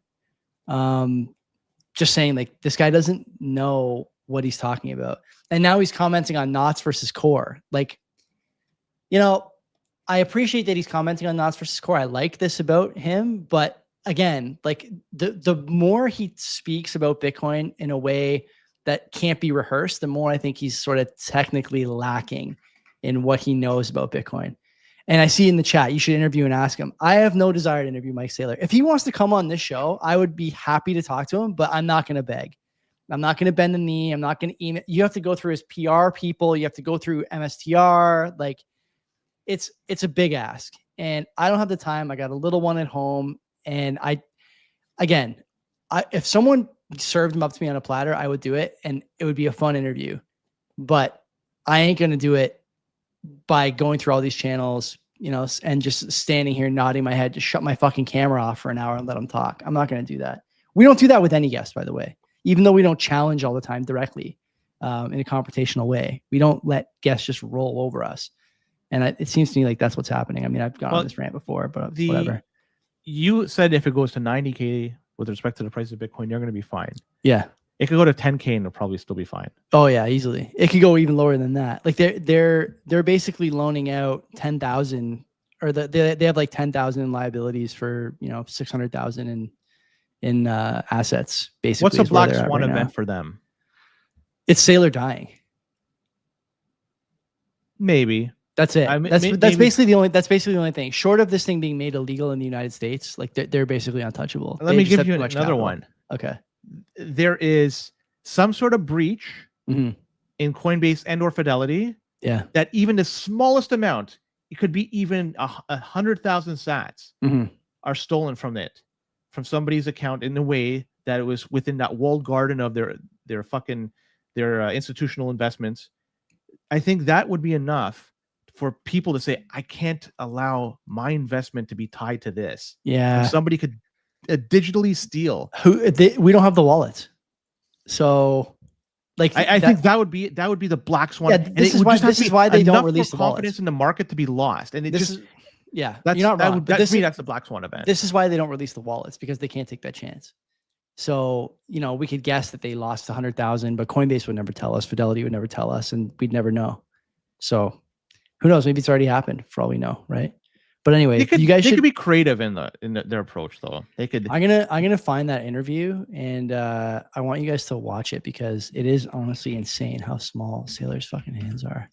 Just saying, like, this guy doesn't know what he's talking about, and now he's commenting on knots versus core. Like, I appreciate that he's commenting on knots versus core. I like this about him, but again, like the more he speaks about Bitcoin in a way that can't be rehearsed, the more I think he's sort of technically lacking in what he knows about Bitcoin. And I see in the chat, you should interview and ask him. I have no desire to interview Mike Saylor. If he wants to come on this show, I would be happy to talk to him, but I'm not going to beg. I'm not going to bend the knee. I'm not going to email. You have to go through his PR people. You have to go through MSTR. Like, it's a big ask, and I don't have the time. I got a little one at home, and if someone served him up to me on a platter, I would do it, and it would be a fun interview. But I ain't going to do it by going through all these channels, and just standing here nodding my head to shut my fucking camera off for an hour and let them talk. I'm not going to do that. We don't do that with any guest, by the way, even though we don't challenge all the time directly in a confrontational way. We don't let guests just roll over us. And it seems to me like that's what's happening. I mean, I've gone on this rant before, but whatever. You said if it goes to 90K with respect to the price of Bitcoin, you're going to be fine. Yeah. It could go to 10K and it'll probably still be fine. Oh yeah, easily. It could go even lower than that. Like they're basically loaning out 10,000, or they have like 10,000 in liabilities for 600,000 in assets. Basically, what's a black swan event for them? It's Saylor dying. Maybe. That's it. That's basically the only thing. Short of this thing being made illegal in the United States, like they're basically untouchable. Let me give you another one. Okay. There is some sort of breach in Coinbase and or Fidelity. Yeah. That even the smallest amount, it could be even 100,000 sats are stolen from somebody's account in a way that it was within that walled garden of their institutional investments. I think that would be enough for people to say, I can't allow my investment to be tied to this. Yeah. And somebody could digitally steal. We don't have the wallets. So like, I think that would be the black swan. Yeah, this is why they don't release the confidence wallets in the market to be lost. And that's you're not wrong. That's the black swan event. This is why they don't release the wallets, because they can't take that chance. So, we could guess that they lost 100,000, but Coinbase would never tell us. Fidelity would never tell us, and we'd never know. So who knows? Maybe it's already happened for all we know, right? But anyway, they could be creative in their approach, though. They could. I'm gonna find that interview, and I want you guys to watch it, because it is honestly insane how small Saylor's fucking hands are.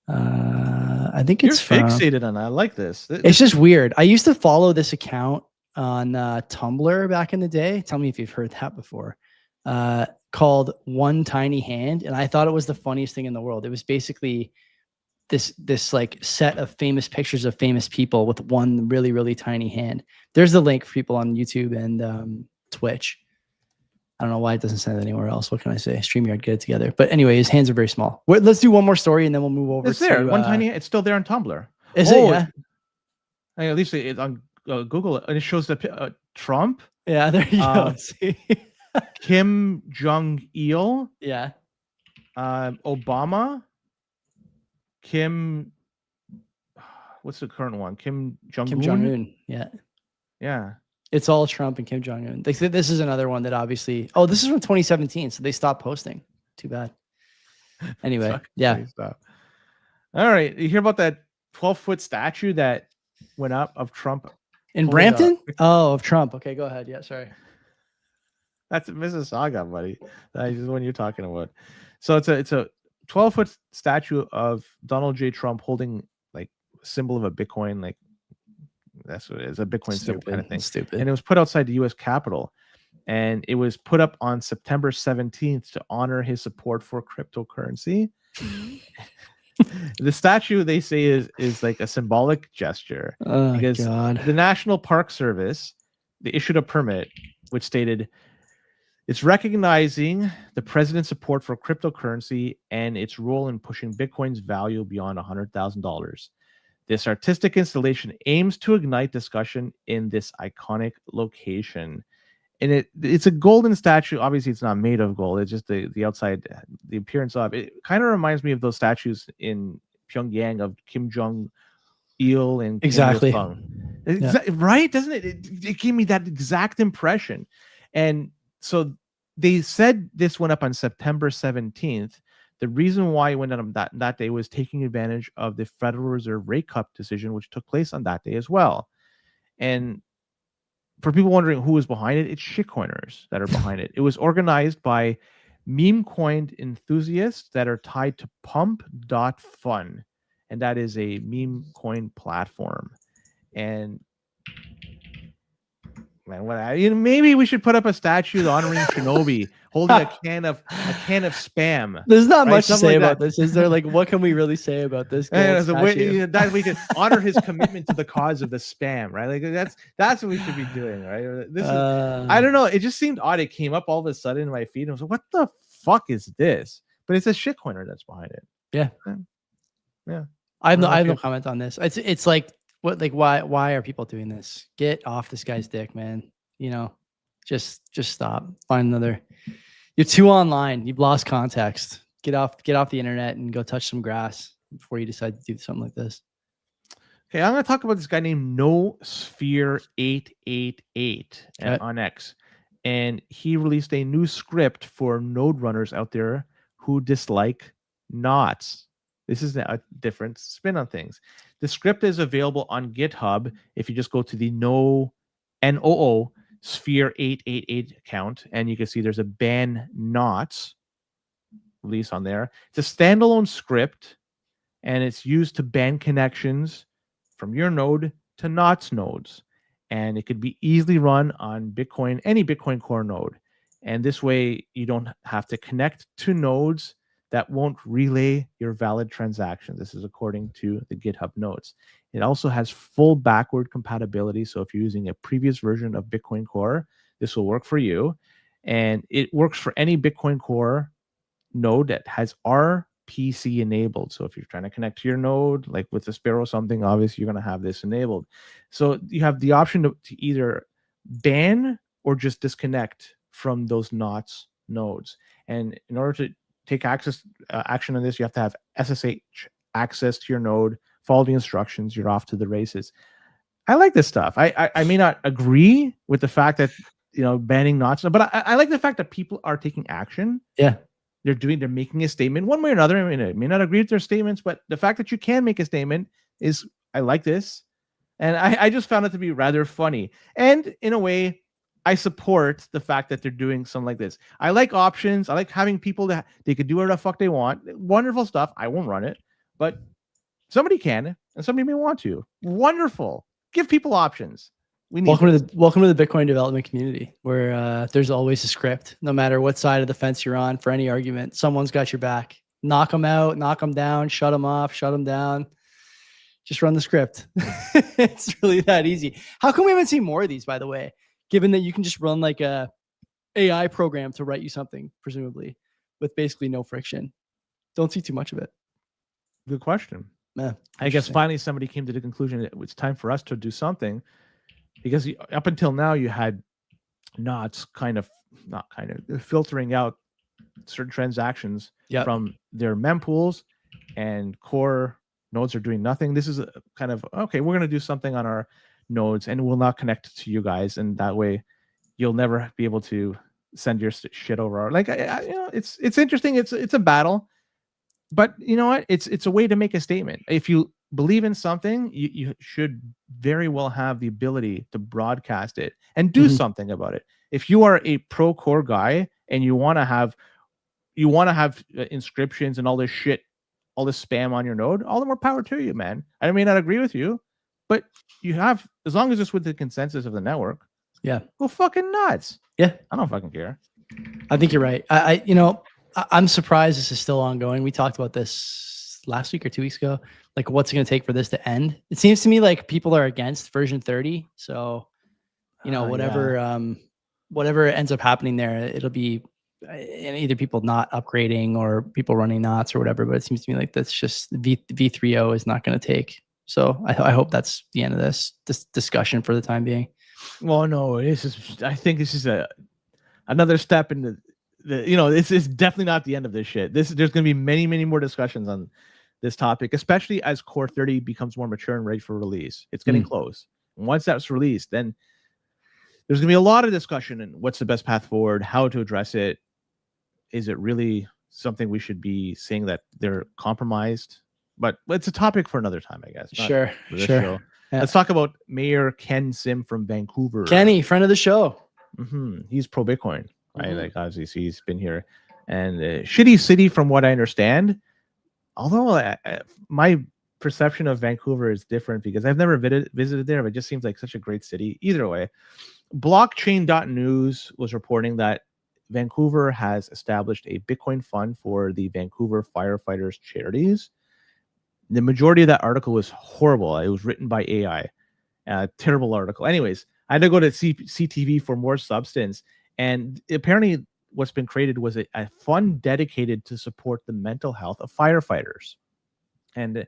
I think it's fixated on that. I like this. It's just weird. I used to follow this account on Tumblr back in the day. Tell me if you've heard that before. Called One Tiny Hand, and I thought it was the funniest thing in the world. It was basically this like set of famous pictures of famous people with one really, really tiny hand. There's the link for people on YouTube and Twitch. I don't know why it doesn't send it anywhere else. What can I say? StreamYard, get it together. But anyway, his hands are very small. Let's do one more story and then we'll move over. It's there. One tiny. It's still there on Tumblr. Is it? Yeah. At least it's on Google, and it shows the Trump. Yeah, there you go. See? Kim Jong-il. Yeah. Obama. Kim. What's the current one? Kim Jong-un. Kim Jong-un. Yeah. Yeah. It's all Trump and Kim Jong-un. This is another one that obviously. Oh, this is from 2017, so they stopped posting. Too bad. Anyway, yeah. All right, you hear about that 12-foot statue that went up of Trump in Brampton? Oh, of Trump. Okay, go ahead. Yeah, sorry. That's Mississauga, buddy. That is the one you're talking about. So it's a 12-foot statue of Donald J. Trump holding like a symbol of a Bitcoin, like. That's what it is, a Bitcoin symbol kind of thing. Stupid. And it was put outside the U.S. Capitol, and it was put up on September 17th to honor his support for cryptocurrency. The statue, they say, is like a symbolic gesture. Oh, because God. The National Park Service, they issued a permit which stated it's recognizing the president's support for cryptocurrency and its role in pushing Bitcoin's value beyond $100,000. This artistic installation aims to ignite discussion in this iconic location. And it's a golden statue. Obviously, it's not made of gold. It's just the outside, the appearance of it. Kind of reminds me of those statues in Pyongyang of Kim Jong-il and Kim exactly. Il-sung. Right? Doesn't it? It gave me that exact impression. And so they said this went up on September 17th. The reason why it went on that day was taking advantage of the Federal Reserve rate cut decision, which took place on that day as well. And for people wondering who was behind it, it's shitcoiners that are behind it. It was organized by meme coin enthusiasts that are tied to pump.fun. And that is a meme coin platform. And man, maybe we should put up a statue honoring Shinobi holding a can of spam. There's not much to say about this. Is there? Like, what can we really say about this? That we can honor his commitment to the cause of the spam, right? Like that's what we should be doing, right? This is, I don't know. It just seemed odd. It came up all of a sudden in my feed. And I was like, what the fuck is this? But it's a shitcoiner that's behind it. Yeah. Yeah. I have no comment on this. It's like, what, like, why are people doing this? Get off this guy's dick, man. You know, just stop. Find another. You're too online. You've lost context. Get off the internet and go touch some grass before you decide to do something like this. Okay, I'm going to talk about this guy named NoSphere888 on X. And he released a new script for node runners out there who dislike knots. This is a different spin on things. The script is available on GitHub if you just go to the Sphere888 account, and you can see there's a ban knots release on there. It's a standalone script, and it's used to ban connections from your node to knots nodes. And it could be easily run on Bitcoin, any Bitcoin Core node. And this way, you don't have to connect to nodes that won't relay your valid transactions. This is according to the GitHub notes. It also has full backward compatibility. So if you're using a previous version of Bitcoin Core, this will work for you. And it works for any Bitcoin Core node that has RPC enabled. So if you're trying to connect to your node, like with the Sparrow or something, obviously you're going to have this enabled. So you have the option to either ban or just disconnect from those knots nodes. And in order to take action on this, you have to have SSH access to your node, follow the instructions, you're off to the races. I like this stuff. I may not agree with the fact that, banning knots, but I like the fact that people are taking action. Yeah. They're making a statement one way or another. I mean, I may not agree with their statements, but the fact that you can make a statement is, I like this. And I just found it to be rather funny. And in a way, I support the fact that they're doing something like this. I like options. I like having people that they could do whatever the fuck they want. Wonderful stuff. I won't run it, but somebody can, and somebody may want to. Wonderful. Give people options. Welcome to the Bitcoin development community, where there's always a script, no matter what side of the fence you're on. For any argument, someone's got your back. knock them out, knock them down, shut them off, shut them down. Just run the script. It's really that easy. How come we haven't seen more of these, by the way, given that you can just run like a AI program to write you something, presumably, with basically no friction? Don't see too much of it. Good question. Yeah, I guess finally somebody came to the conclusion that it's time for us to do something, because up until now you had not filtering out certain transactions from their mempools, and core nodes are doing nothing. This is a kind of, okay, we're going to do something on our nodes and we'll not connect to you guys, and that way you'll never be able to send your shit over. Like, it's interesting. It's a battle, but you know what? It's a way to make a statement. If you believe in something, you should very well have the ability to broadcast it and do something about it. If you are a pro core guy and you want to have inscriptions and all this shit, all this spam on your node, all the more power to you, man. I may not agree with you, but you have, as long as it's with the consensus of the network. Yeah. Go fucking nuts. Yeah. I don't fucking care. I think you're right. I'm surprised this is still ongoing. We talked about this last week or 2 weeks ago. Like, what's it going to take for this to end? It seems to me like people are against version 30. So, whatever ends up happening there, it'll be either people not upgrading or people running knots or whatever. But it seems to me like that's just V3.0 is not going to take. So I hope that's the end of this discussion for the time being. Well, no, I think this is another step in the this is definitely not the end of this shit. There's going to be many, many more discussions on this topic, especially as Core 30 becomes more mature and ready for release. It's getting close. And once that's released, then there's going to be a lot of discussion and what's the best path forward, how to address it. Is it really something we should be saying that they're compromised? But it's a topic for another time, I guess. Sure. Yeah. Let's talk about Mayor Ken Sim from Vancouver. Kenny, friend of the show. He's pro Bitcoin, right? Like, obviously he's been here, and shitty city from what I understand. Although my perception of Vancouver is different because I've never visited there, but it just seems like such a great city. Either way, blockchain.news was reporting that Vancouver has established a Bitcoin fund for the Vancouver firefighters charities. The majority of that article was horrible. It was written by AI. Terrible article. Anyways, I had to go to CTV for more substance. And apparently what's been created was a fund dedicated to support the mental health of firefighters. And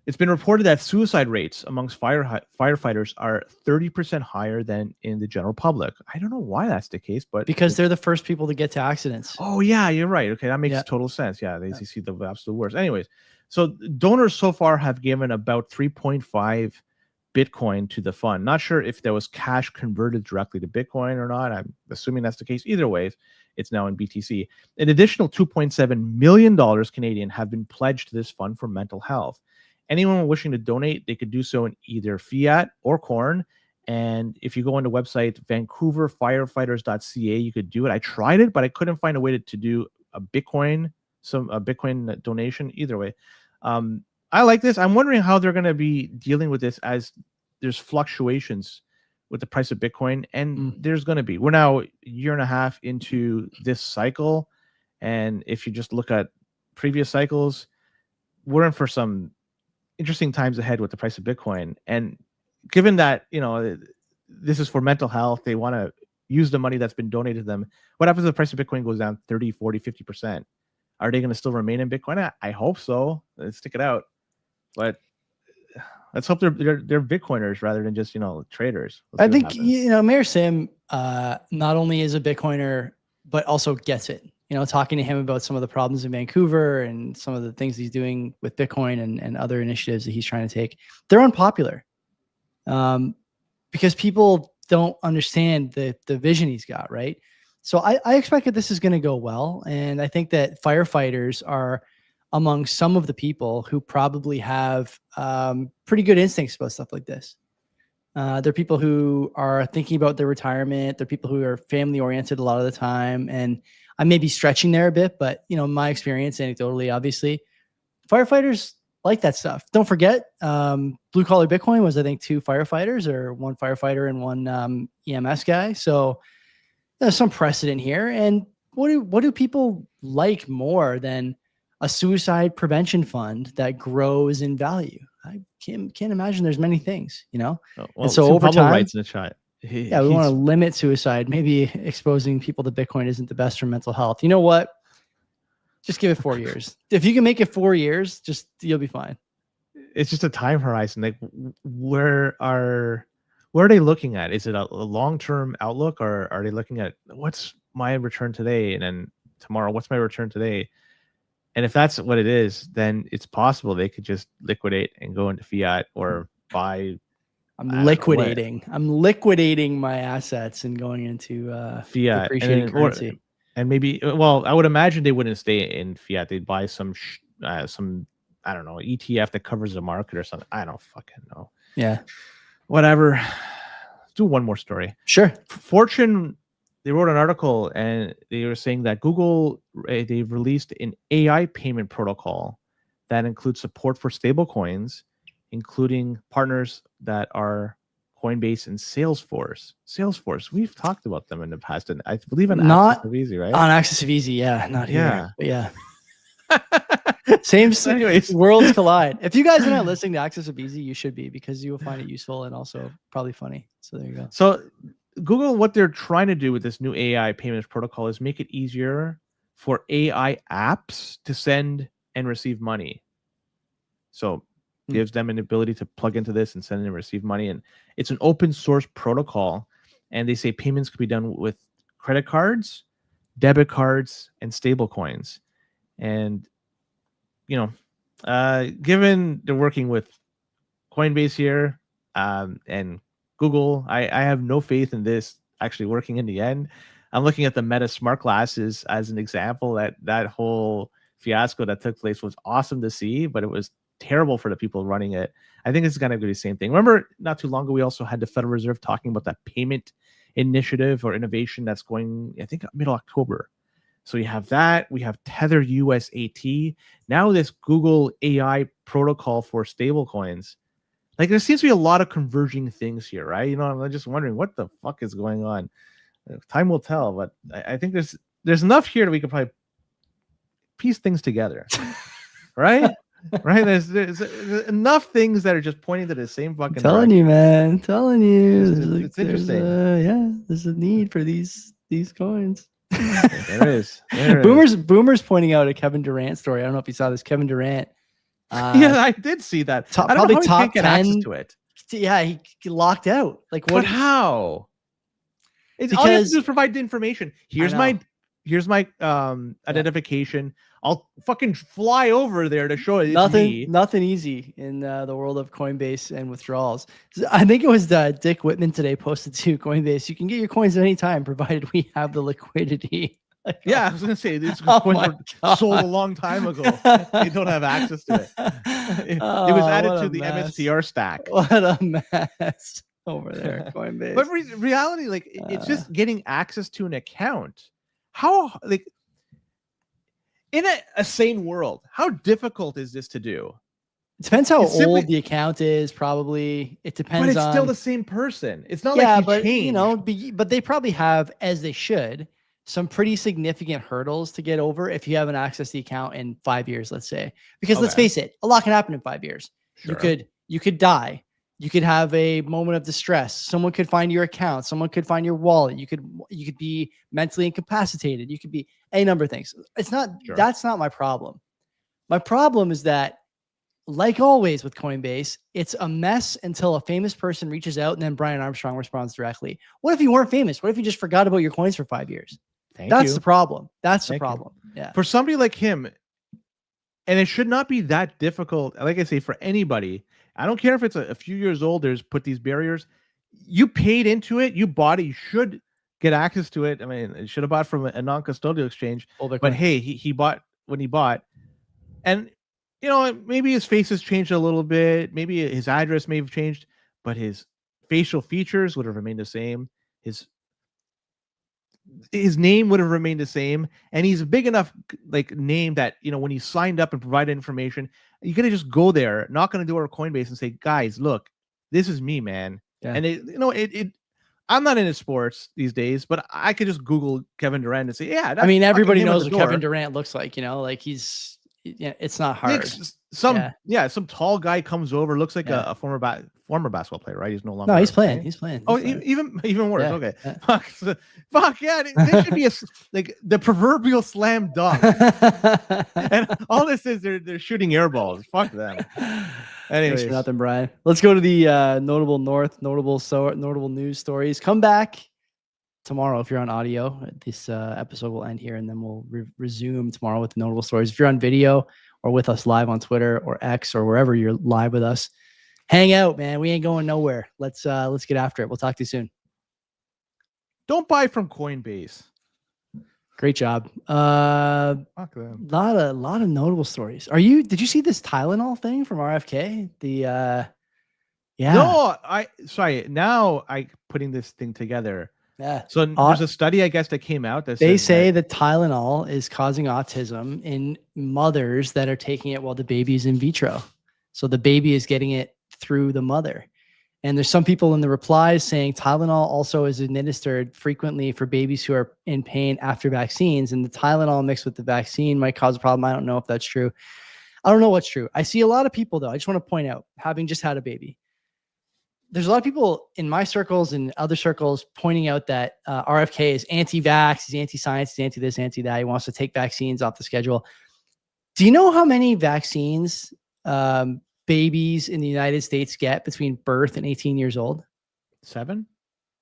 it's been reported that suicide rates amongst firefighters are 30% higher than in the general public. I don't know why that's the case, but because they're the first people to get to accidents. Oh yeah, you're right. Okay, that makes total sense. Yeah, they see the absolute worst. Anyways, so donors so far have given about 3.5 Bitcoin to the fund. Not sure if there was cash converted directly to Bitcoin or not. I'm assuming that's the case. Either way, it's now in BTC. An additional $2.7 million Canadian have been pledged to this fund for mental health. Anyone wishing to donate, they could do so in either fiat or corn. And if you go on the website, vancouverfirefighters.ca, you could do it. I tried it, but I couldn't find a way to do a Bitcoin donation. Either way, I like this. I'm wondering how they're going to be dealing with this as there's fluctuations with the price of Bitcoin, and there's going to be. We're now a year and a half into this cycle, and if you just look at previous cycles, we're in for some interesting times ahead with the price of Bitcoin. And given that, this is for mental health, they want to use the money that's been donated to them. What happens if the price of Bitcoin goes down 30, 40, 50%? Are they going to still remain in Bitcoin? I hope so. Let's stick it out. But let's hope they're Bitcoiners rather than just, traders. I think, Mayor Sim not only is a Bitcoiner, but also gets it. Talking to him about some of the problems in Vancouver and some of the things he's doing with Bitcoin and other initiatives that he's trying to take, they're unpopular because people don't understand the vision he's got, right? So I expect that this is going to go well. And I think that firefighters are among some of the people who probably have pretty good instincts about stuff like this. They're people who are thinking about their retirement. They're people who are family oriented a lot of the time. And I may be stretching there a bit, but my experience anecdotally, obviously, firefighters like that stuff. Don't forget, Blue Collar Bitcoin was, I think, 2 firefighters, or 1 firefighter and 1 EMS guy. So there's some precedent here. And what do people like more than a suicide prevention fund that grows in value. I can't imagine there's many things, you know? Well, and so over Pablo time, writes in the chat. Yeah, we want to limit suicide. Maybe exposing people to Bitcoin isn't the best for mental health. You know what? Just give it 4 years. If you can make it 4 years, you'll be fine. It's just a time horizon. Like, where are they looking at? Is it a long-term outlook, or are they looking at what's my return today, and then tomorrow, what's my return today? And if that's what it is, then it's possible they could just liquidate and go into fiat or buy. I'm liquidating my assets and going into fiat depreciating currency. And maybe, well, I would imagine they wouldn't stay in fiat. They'd buy some I don't know, ETF that covers the market or something. I don't fucking know. Yeah. Whatever. Let's do one more story. Sure. Fortune, they wrote an article and they were saying that Google, they've released an AI payment protocol that includes support for stable coins, including partners that are Coinbase and Salesforce. We've talked about them in the past, and I believe on Access of Easy, right? On Access of Easy, yeah, not here, but yeah. Anyways, worlds collide. If you guys are not listening to Access of Easy, you should be, because you will find it useful and also probably funny. So there you go. So Google, what they're trying to do with this new AI payments protocol is make it easier for AI apps to send and receive money. So gives them an ability to plug into this and send and receive money. And it's an open source protocol. And they say payments could be done with credit cards, debit cards, and stable coins. And, you know, given they're working with Coinbase here and Google, I have no faith in this actually working in the end. I'm looking at the Meta smart glasses as an example. That whole fiasco that took place was awesome to see, but it was terrible for the people running it. I think it's going to be the same thing. Remember, not too long ago, we also had the Federal Reserve talking about that payment initiative or innovation that's going, I think, middle October. So you have that. We have Tether USAT. Now this Google AI protocol for stable coins. Like, there seems to be a lot of converging things here, right? You know, I'm just wondering what the fuck is going on. Time will tell, but I think there's enough here that we could probably piece things together, right? Right? There's enough things that are just pointing to the same fucking. Telling you, man. Telling you. It's interesting. Yeah, there's a need for these coins. There is. Boomer's pointing out a Kevin Durant story. I don't know if you saw this. Kevin Durant. Yeah, I did see that. I don't know how top 10 access to it. Yeah, he locked out. Like, what? But how? It's all you have to do is provide the information. Here's my identification. I'll fucking fly over there to show it. Nothing easy in the world of Coinbase and withdrawals. I think it was Dick Whitman today posted to Coinbase. You can get your coins at any time, provided we have the liquidity. Yeah, I was gonna say these coins were sold a long time ago. They don't have access to it. It was added to the MSTR stack. What a mess over there, Coinbase. But reality, like, it's just getting access to an account. How, like, in a sane world, how difficult is this to do? It depends how old the account is. Probably it depends. But it's still the same person. It's not like you changed. You know, but they probably have, as they should, some pretty significant hurdles to get over if you haven't accessed the account in 5 years, let's say. Because let's face it, a lot can happen in 5 years. Sure. You could die. You could have a moment of distress. Someone could find your account. Someone could find your wallet. You could be mentally incapacitated. You could be a number of things. That's not my problem. My problem is that, like always with Coinbase, it's a mess until a famous person reaches out and then Brian Armstrong responds directly. What if you weren't famous? What if you just forgot about your coins for 5 years? That's the problem. That's the problem. Yeah. For somebody like him, and it should not be that difficult. Like I say, for anybody, I don't care if it's a few years old, there's put these barriers. You paid into it, you bought it, you should get access to it. I mean, it should have bought from a non-custodial exchange. But hey, he bought when he bought. And, you know, maybe his face has changed a little bit. Maybe his address may have changed, but his facial features would have remained the same. His name would have remained the same, and he's a big enough like name that, you know, when he signed up and provided information, you could just go there, knock on the door of Coinbase and say, guys, look, this is me, man. Yeah. And I'm not into sports these days, but I could just Google Kevin Durant and say, yeah. I mean, everybody knows what Kevin Durant looks like, you know, like he's Yeah, it's not Like, hard. some tall guy comes over, looks like Yeah. a former basketball player, right? He's no longer. No, he's playing. playing. He's playing. Oh, He's playing. even worse. Yeah, Okay, yeah. fuck yeah! This should be like the proverbial slam dunk. And all this is they're shooting air balls. Fuck them. Thanks Anyways, for nothing, Brian. Let's go to the notable news stories. Come back tomorrow if you're on audio. This episode will end here, and then we'll resume tomorrow with the notable stories. If you're on video or with us live on Twitter or X or wherever you're live with us, hang out, man. We ain't going nowhere. Let's get after it. We'll talk to you soon. don't buy from Coinbase. Great job. Fuck them. Lot of notable stories. Did you see this Tylenol thing from RFK? Yeah. No, now I putting this thing together. Yeah. So there's a study, I guess, that came out that They says say that Tylenol is causing autism in mothers that are taking it while the baby is in vitro. So the baby is getting it through the mother. And there's some people in the replies saying Tylenol also is administered frequently for babies who are in pain after vaccines. And the Tylenol mixed with the vaccine might cause a problem. I don't know if that's true. I don't know what's true. I see a lot of people, though. I just want to point out, having just had a baby, there's a lot of people in my circles and other circles pointing out that RFK is anti-vax, he's anti-science, he's anti-this, anti-that. He wants to take vaccines off the schedule. Do you know how many vaccines babies in the United States get between birth and 18 years old? 7?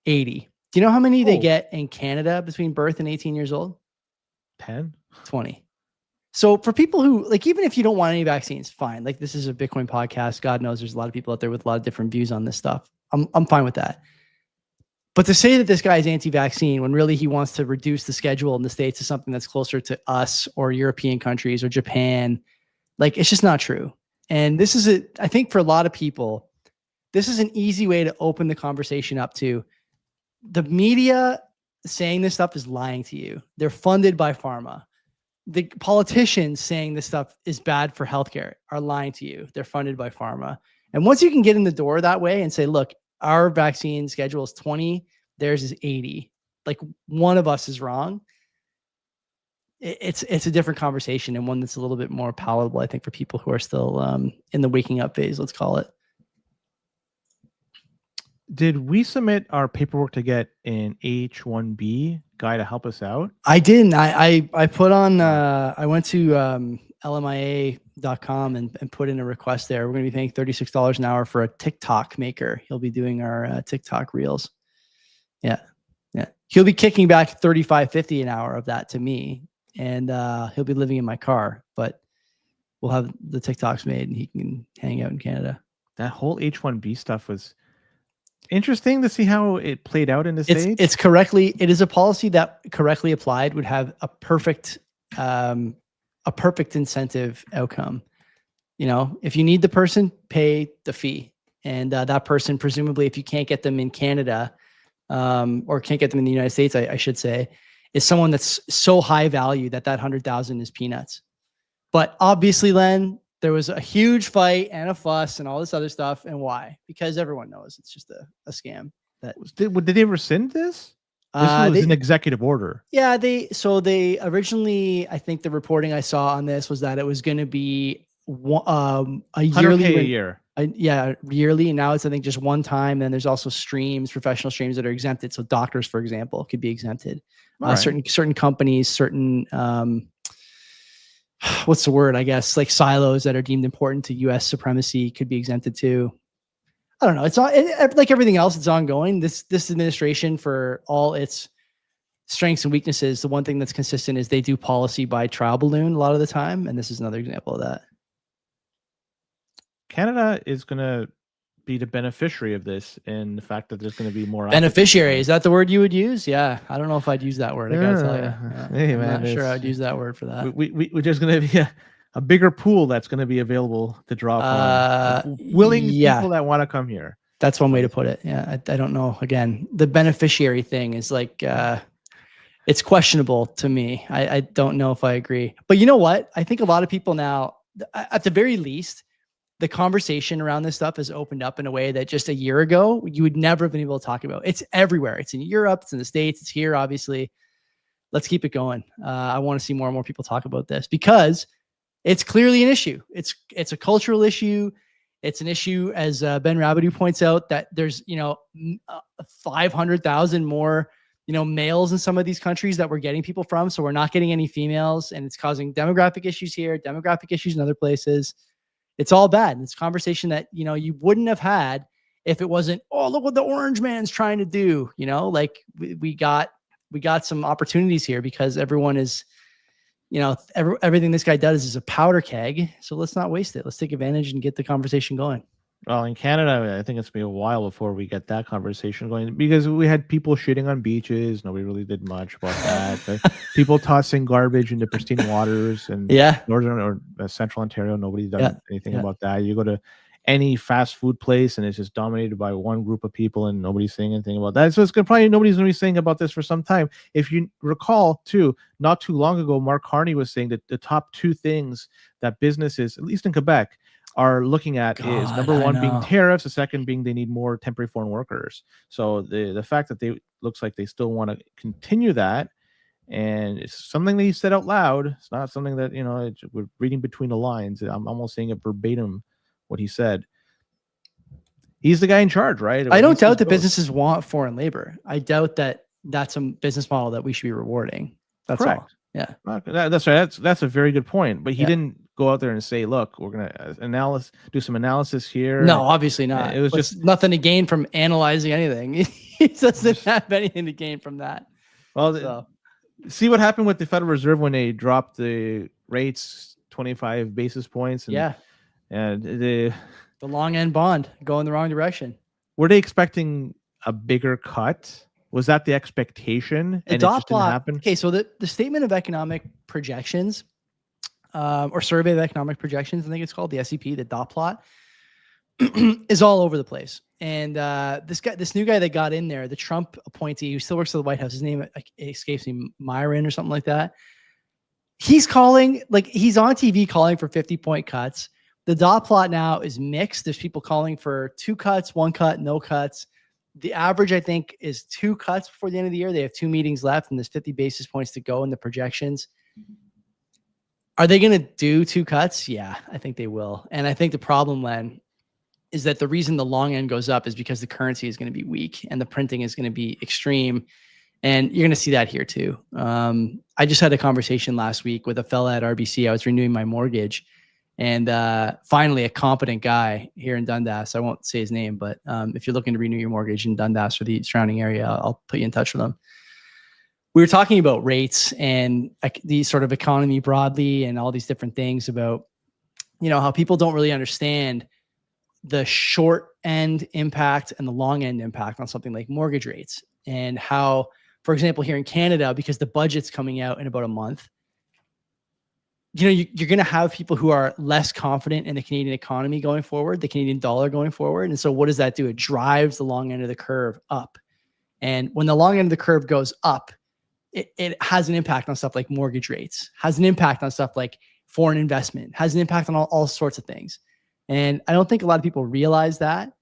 80. Do you know how many they get in Canada between birth and 18 years old? 10? 20. So for people who, like, even if you don't want any vaccines, fine. Like, this is a Bitcoin podcast. God knows there's a lot of people out there with a lot of different views on this stuff. I'm fine with that. But to say that this guy is anti-vaccine when really he wants to reduce the schedule in the States to something that's closer to us or European countries or Japan, like, it's just not true. And this is I think for a lot of people, this is an easy way to open the conversation up to the media saying this stuff is lying to you. They're funded by pharma. The politicians saying this stuff is bad for healthcare are lying to you. They're funded by pharma. And once you can get in the door that way and say, look, our vaccine schedule is 20, theirs is 80. Like, one of us is wrong. It's a different conversation, and one that's a little bit more palatable, I think, for people who are still in the waking up phase, let's call it. Did we submit our paperwork to get an H-1B guy to help us out? I didn't. I put on, I went to LMIA.com and put in a request there. We're going to be paying $36 an hour for a TikTok maker. He'll be doing our TikTok reels. Yeah. He'll be kicking back $35.50 an hour of that to me. And he'll be living in my car, but we'll have the TikToks made and he can hang out in Canada. That whole H-1B stuff was interesting to see how it played out in the States. It is a policy that correctly applied would have a perfect incentive outcome. You know, if you need the person, pay the fee. And that person, presumably, if you can't get them in Canada or can't get them in the United States, I should say, is someone that's so high value that 100,000 is peanuts. But obviously, Len, there was a huge fight and a fuss and all this other stuff. And why? Because everyone knows it's just a scam. Did they rescind this? This was an executive order. Yeah, they originally, I think the reporting I saw on this was that it was going to be a yearly. Yearly. And now it's, I think, just one time. And there's also professional streams that are exempted. So doctors, for example, could be exempted. Certain companies, certain what's the word? I guess like silos that are deemed important to U.S. supremacy could be exempted too. I don't know. It's like everything else. It's ongoing. This administration, for all its strengths and weaknesses, the one thing that's consistent is they do policy by trial balloon a lot of the time, and this is another example of that. Canada is going to be the beneficiary of this, and the fact that there's going to be more beneficiary. Is that the word you would use? Yeah, I don't know if I'd use that word. I gotta tell you, hey, I'm man, not sure I'd use that word for that. There's going to be a bigger pool that's going to be available to draw from willing people that want to come here. That's one way to put it. Yeah, I don't know. Again, the beneficiary thing is like it's questionable to me. I don't know if I agree. But you know what? I think a lot of people now, at the very least, the conversation around this stuff has opened up in a way that just a year ago, you would never have been able to talk about. It's everywhere. It's in Europe. It's in the States. It's here, obviously. Let's keep it going. I want to see more and more people talk about this because it's clearly an issue. It's a cultural issue. It's an issue, as Ben Rabideau points out, that there's 500,000 more males in some of these countries that we're getting people from, so we're not getting any females, and it's causing demographic issues here, demographic issues in other places. It's all bad. And it's a conversation that you wouldn't have had if it wasn't, oh, look what the orange man's trying to do. Like we got some opportunities here because everyone is, everything this guy does is a powder keg. So let's not waste it. Let's take advantage and get the conversation going. Well, in Canada, I think it's been a while before we get that conversation going, because we had people shitting on beaches. Nobody really did much about that. But people tossing garbage into pristine waters, and northern or central Ontario, nobody's done anything about that. You go to any fast food place and it's just dominated by one group of people and nobody's saying anything about that. So nobody's going to be saying about this for some time. If you recall too, not too long ago, Mark Carney was saying that the top two things that businesses, at least in Quebec, are looking at is number one being tariffs, the second being they need more temporary foreign workers. So the fact that they looks like they still want to continue that, and it's something that he said out loud. It's not something that we're reading between the lines. I'm almost saying it verbatim what he said. He's the guy in charge, right? I don't doubt that businesses want foreign labor. I doubt that that's a business model that we should be rewarding. That's correct. All. Yeah, that's right. That's a very good point. But he didn't go out there and say, "Look, we're gonna do some analysis here." No, obviously not. It was just nothing to gain from analyzing anything. He doesn't have anything to gain from that. Well, see what happened with the Federal Reserve when they dropped the rates 25 basis points. And the long end bond going the wrong direction. Were they expecting a bigger cut? Was that the expectation? The dot plot. Happen? Okay, so the statement of economic projections, or survey of economic projections, I think it's called, the SEP, the dot plot, is all over the place. And this new guy that got in there, the Trump appointee who still works at the White House, his name escapes me, Myron or something like that. He's calling, he's on TV calling for 50-point cuts. The dot plot now is mixed. There's people calling for 2 cuts, 1 cut, no cuts. The average, I think, is 2 cuts before the end of the year. They have 2 meetings left, and there's 50 basis points to go in the projections. Are they going to do 2 cuts? Yeah, I think they will. And I think the problem, Len, is that the reason the long end goes up is because the currency is going to be weak and the printing is going to be extreme. And you're going to see that here too. I just had a conversation last week with a fella at RBC. I was renewing my mortgage. And finally, a competent guy here in Dundas, I won't say his name, but if you're looking to renew your mortgage in Dundas or the surrounding area, I'll put you in touch with him. We were talking about rates and the sort of economy broadly and all these different things about, how people don't really understand the short end impact and the long end impact on something like mortgage rates, and how, for example, here in Canada, because the budget's coming out in about a month, you're going to have people who are less confident in the Canadian economy going forward, the Canadian dollar going forward. And so what does that do? It drives the long end of the curve up. And when the long end of the curve goes up, it has an impact on stuff like mortgage rates, has an impact on stuff like foreign investment, has an impact on all sorts of things. And I don't think a lot of people realize that,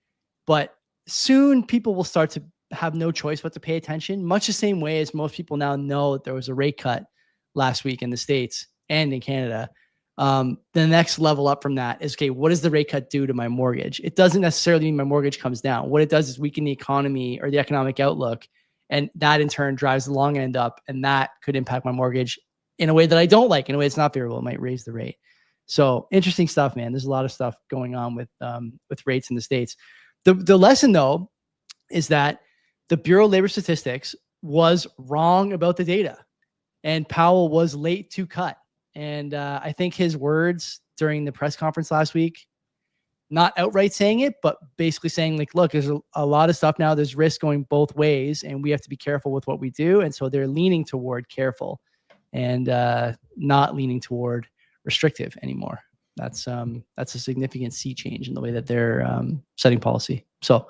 but soon people will start to have no choice but to pay attention, much the same way as most people now know that there was a rate cut last week in the States and in Canada. The next level up from that is, okay, what does the rate cut do to my mortgage? It doesn't necessarily mean my mortgage comes down. What it does is weaken the economy or the economic outlook. And that in turn drives the long end up. And that could impact my mortgage in a way that I don't like, in a way it's not favorable. It might raise the rate. So interesting stuff, man. There's a lot of stuff going on with rates in the States. The lesson though, is that the Bureau of Labor Statistics was wrong about the data, and Powell was late to cut. And I think his words during the press conference last week, not outright saying it, but basically saying, look, there's a lot of stuff now. There's risk going both ways, and we have to be careful with what we do. And so they're leaning toward careful and not leaning toward restrictive anymore. That's a significant sea change in the way that they're setting policy. So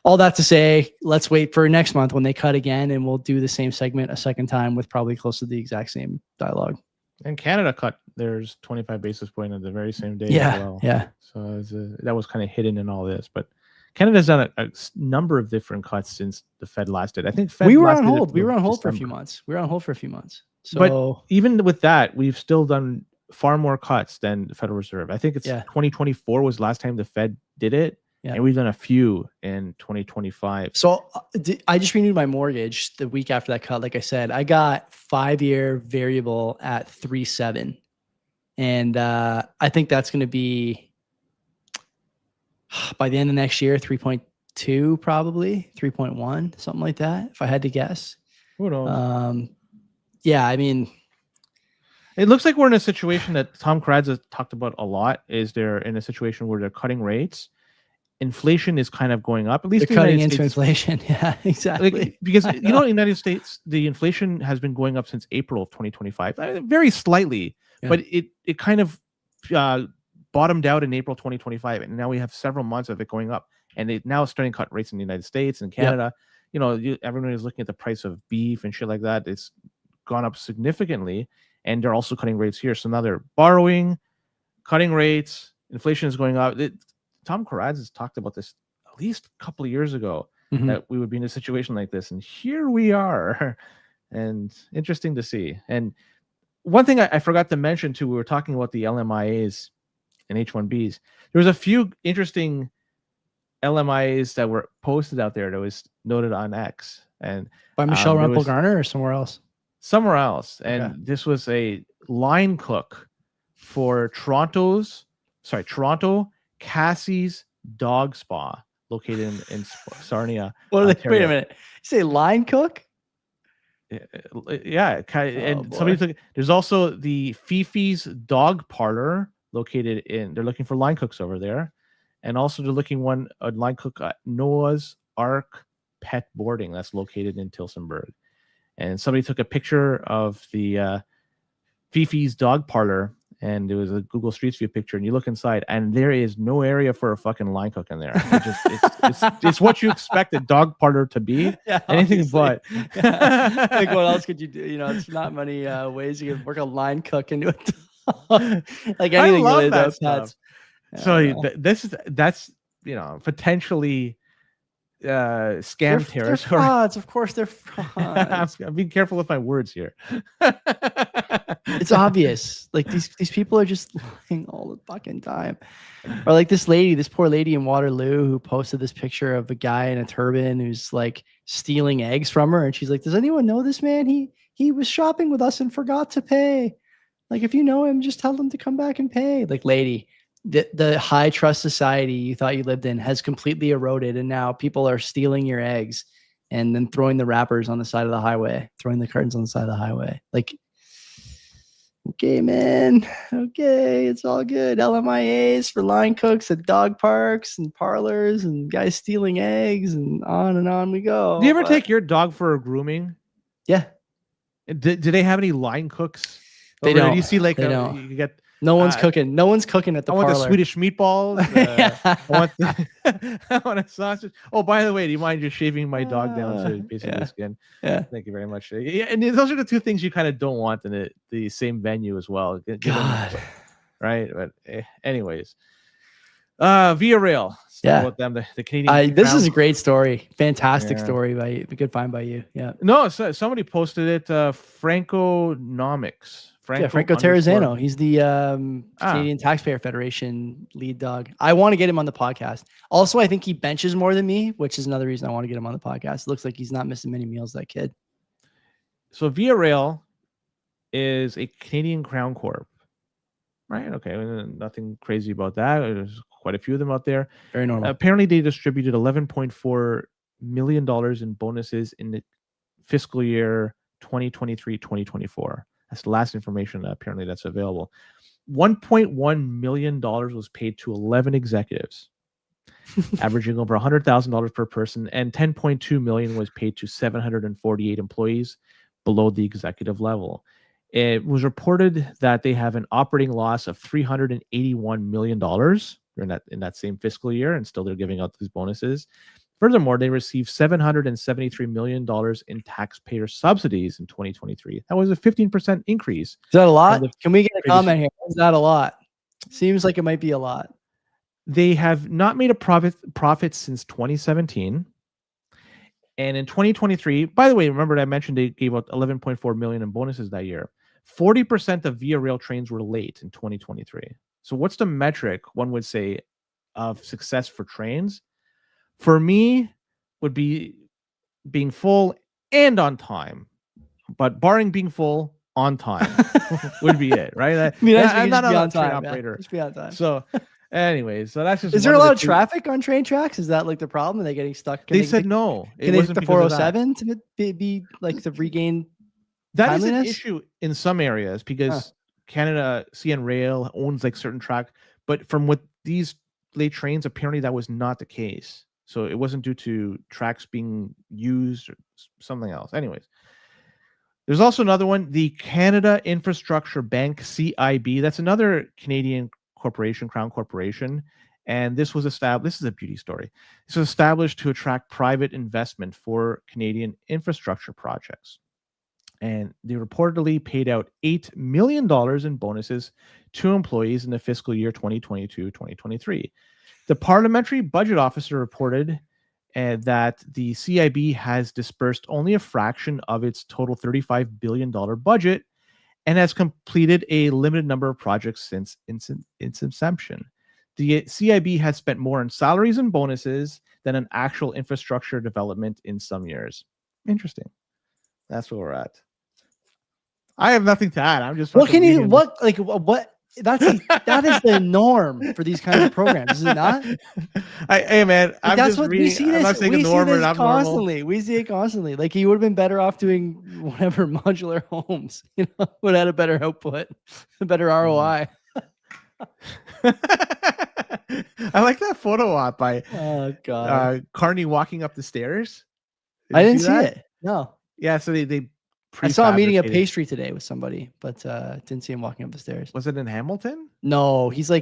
all that to say, let's wait for next month when they cut again, and we'll do the same segment a second time with probably close to the exact same dialogue. And Canada cut theirs 25 basis point on the very same day as well. Yeah. So that was kind of hidden in all this. But Canada's done a number of different cuts since the Fed last did. I think Fed we were on hold. We were on hold for a few months. So, but even with that, we've still done far more cuts than the Federal Reserve. I think it's 2024 was last time the Fed did it. And we've done a few in 2025. So I just renewed my mortgage the week after that cut. Like I said, I got 5-year variable at 3.7. And I think that's going to be by the end of next year, 3.2, probably 3.1, something like that, if I had to guess. Who knows? Yeah, I mean, it looks like we're in a situation that Tom Karadza has talked about a lot. Is they're in a situation where they're cutting rates. Inflation is kind of going up. At least they're cutting into inflation. Yeah, exactly. Like, because in the United States, the inflation has been going up since April of 2025, very slightly, but it kind of bottomed out in April 2025, and now we have several months of it going up, and it now starting to cut rates in the United States and Canada. Everyone is looking at the price of beef and shit like that. It's gone up significantly, and they're also cutting rates here. So now they're borrowing, cutting rates. Inflation is going up. Tom Karadza has talked about this at least a couple of years ago, that we would be in a situation like this, and here we are. And interesting to see. And one thing I forgot to mention too, we were talking about the LMIAs and H1Bs. There was a few interesting LMIAs that were posted out there that was noted on X, and by Michelle Rempel Garner or somewhere else. Somewhere else. And this was a line cook for Toronto Cassie's Dog Spa, located in Sarnia. Wait a minute. You say line cook? Yeah. And somebody took. There's also the Fifi's Dog Parlor, located they're looking for line cooks over there. And also they're looking a line cook at Noah's Ark Pet Boarding, that's located in Tillsonburg. And somebody took a picture of the Fifi's Dog Parlor, and it was a Google Street View picture, and you look inside, and there is no area for a fucking line cook in there. It's what you expect a dog parlor to be. Yeah, anything but. Like, what else could you do? It's not many ways you can work a line cook into a dog. Like anything related to pets. So that's potentially scam territory. They're frauds. Of course, they're frauds. I'm being careful with my words here. It's obvious. Like these people are just lying all the fucking time. Or like this poor lady in Waterloo who posted this picture of a guy in a turban who's like stealing eggs from her, and she's like, "Does anyone know this man? He was shopping with us and forgot to pay. Like, if you know him, just tell him to come back and pay." Like, lady, the high trust society you thought you lived in has completely eroded, and now people are stealing your eggs and then throwing the wrappers on the side of the highway, throwing the curtains on the side of the highway. Like, okay, man. Okay, it's all good. LMIAs for line cooks at dog parks and parlors and guys stealing eggs, and on we go. Do you ever take your dog for a grooming? Yeah. Do they have any line cooks? They don't. Do you see like you get no one's cooking. No one's cooking at the parlor. I want the Swedish meatballs. I want a sausage. Oh, by the way, do you mind just shaving my dog down to basically the skin? Yeah. Thank you very much. Yeah, and those are the two things you kind of don't want in the same venue as well. God. Right? But anyways. Via Rail. About them, the Canadian. This is a great story. Fantastic story by you. A good find by you. Yeah. No, somebody posted it. Franconomics. Franco Terrazzano. He's the Canadian Taxpayer Federation lead dog. I want to get him on the podcast. Also, I think he benches more than me, which is another reason I want to get him on the podcast. It looks like he's not missing many meals, that kid. So Via Rail is a Canadian Crown Corp. Right? Okay. Nothing crazy about that. There's quite a few of them out there. Very normal. Apparently, they distributed $11.4 million in bonuses in the fiscal year 2023-2024. That's the last information apparently that's available. $1.1 million was paid to 11 executives, averaging over $100,000 per person, and $10.2 million was paid to 748 employees below the executive level. It was reported that they have an operating loss of $381 million in that same fiscal year, and still they're giving out these bonuses. Furthermore, they received $773 million in taxpayer subsidies in 2023. That was a 15% increase. Is that a lot? Can we get a comment here? Is that a lot? Seems like it might be a lot. They have not made a profit since 2017. And in 2023, by the way, remember that I mentioned they gave out $11.4 million in bonuses that year. 40% of Via Rail trains were late in 2023. So what's the metric one would say of success for trains? For me, would be being full and on time. But barring being full, on time would be it, right? I mean, I'm not be a on train time. operator. Just be on time. So anyways, so that's just Is there a lot of traffic on train tracks? Is that like the problem? Are they getting stuck? They said no. Can they hit the 407 to be like to regain that is an timeliness? issue in some areas because Canada CN Rail owns like certain track, but from what these late trains, apparently that was not the case. So it wasn't due to tracks being used or something else. Anyways, there's also another one, the Canada Infrastructure Bank, CIB. That's another Canadian corporation, Crown Corporation. And this was established, this is a beauty story. This was established to attract private investment for Canadian infrastructure projects. And they reportedly paid out $8 million in bonuses to employees in the fiscal year 2022-2023. The Parliamentary Budget Officer reported that the CIB has dispersed only a fraction of its total $35 billion budget and has completed a limited number of projects since its inception. The CIB has spent more on salaries and bonuses than on actual infrastructure development in some years. Interesting. That's where we're at. I have nothing to add. I'm just what that is the norm for these kinds of programs, is it not? Hey man, I'm that's just what reading. we see. I'm not saying norm or not constantly. normal. We see it constantly. Like he would have been better off doing whatever modular homes. You know, would have had a better output, a better ROI. I like that photo op by Carney walking up the stairs. I didn't see it. No. Yeah, so they I saw him eating a pastry today with somebody, but didn't see him walking up the stairs. Was it in Hamilton? No, he's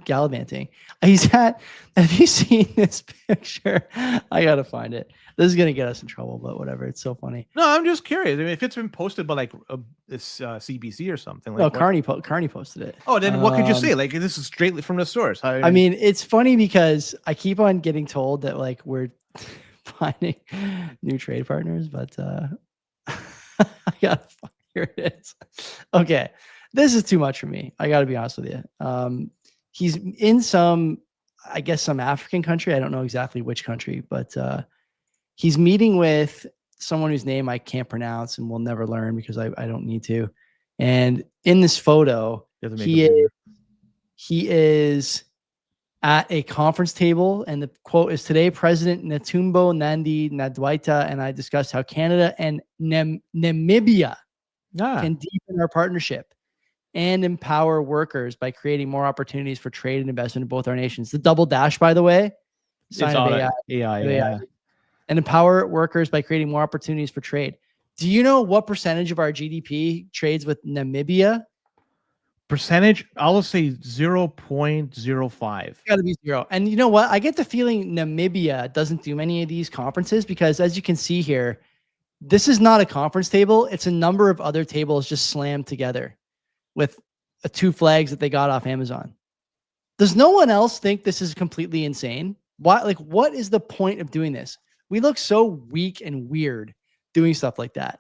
gallivanting. Have you seen this picture? I gotta find it. This is gonna get us in trouble, but whatever. It's so funny. No, I'm just curious. I mean, if it's been posted by like this CBC or something. Like, no, Carney posted it. Oh, then what could you say? Like this is straight from the source. I mean, it's funny because I keep on getting told that like we're finding new trade partners, but I gotta find, here it is. Okay, this is too much for me. I gotta be honest with you. He's in some African country. I don't know exactly which country, but he's meeting with someone whose name I can't pronounce and will never learn because I don't need to. And in this photo, he is at a conference table, and the quote is, "Today, President Netumbo Nandi Ndaitwah and I discussed how Canada and Namibia can deepen our partnership and empower workers by creating more opportunities for trade and investment in both our nations." The double dash, by the way, sign of AI. And empower workers by creating more opportunities for trade. Do you know what percentage of our GDP trades with Namibia? Percentage, I'll say 0.05. It's got to be 0. And you know what? I get the feeling Namibia doesn't do many of these conferences because, as you can see here, this is not a conference table. It's a number of other tables just slammed together with 2 flags that they got off Amazon. Does no one else think this is completely insane? Why? Like, what is the point of doing this? We look so weak and weird doing stuff like that.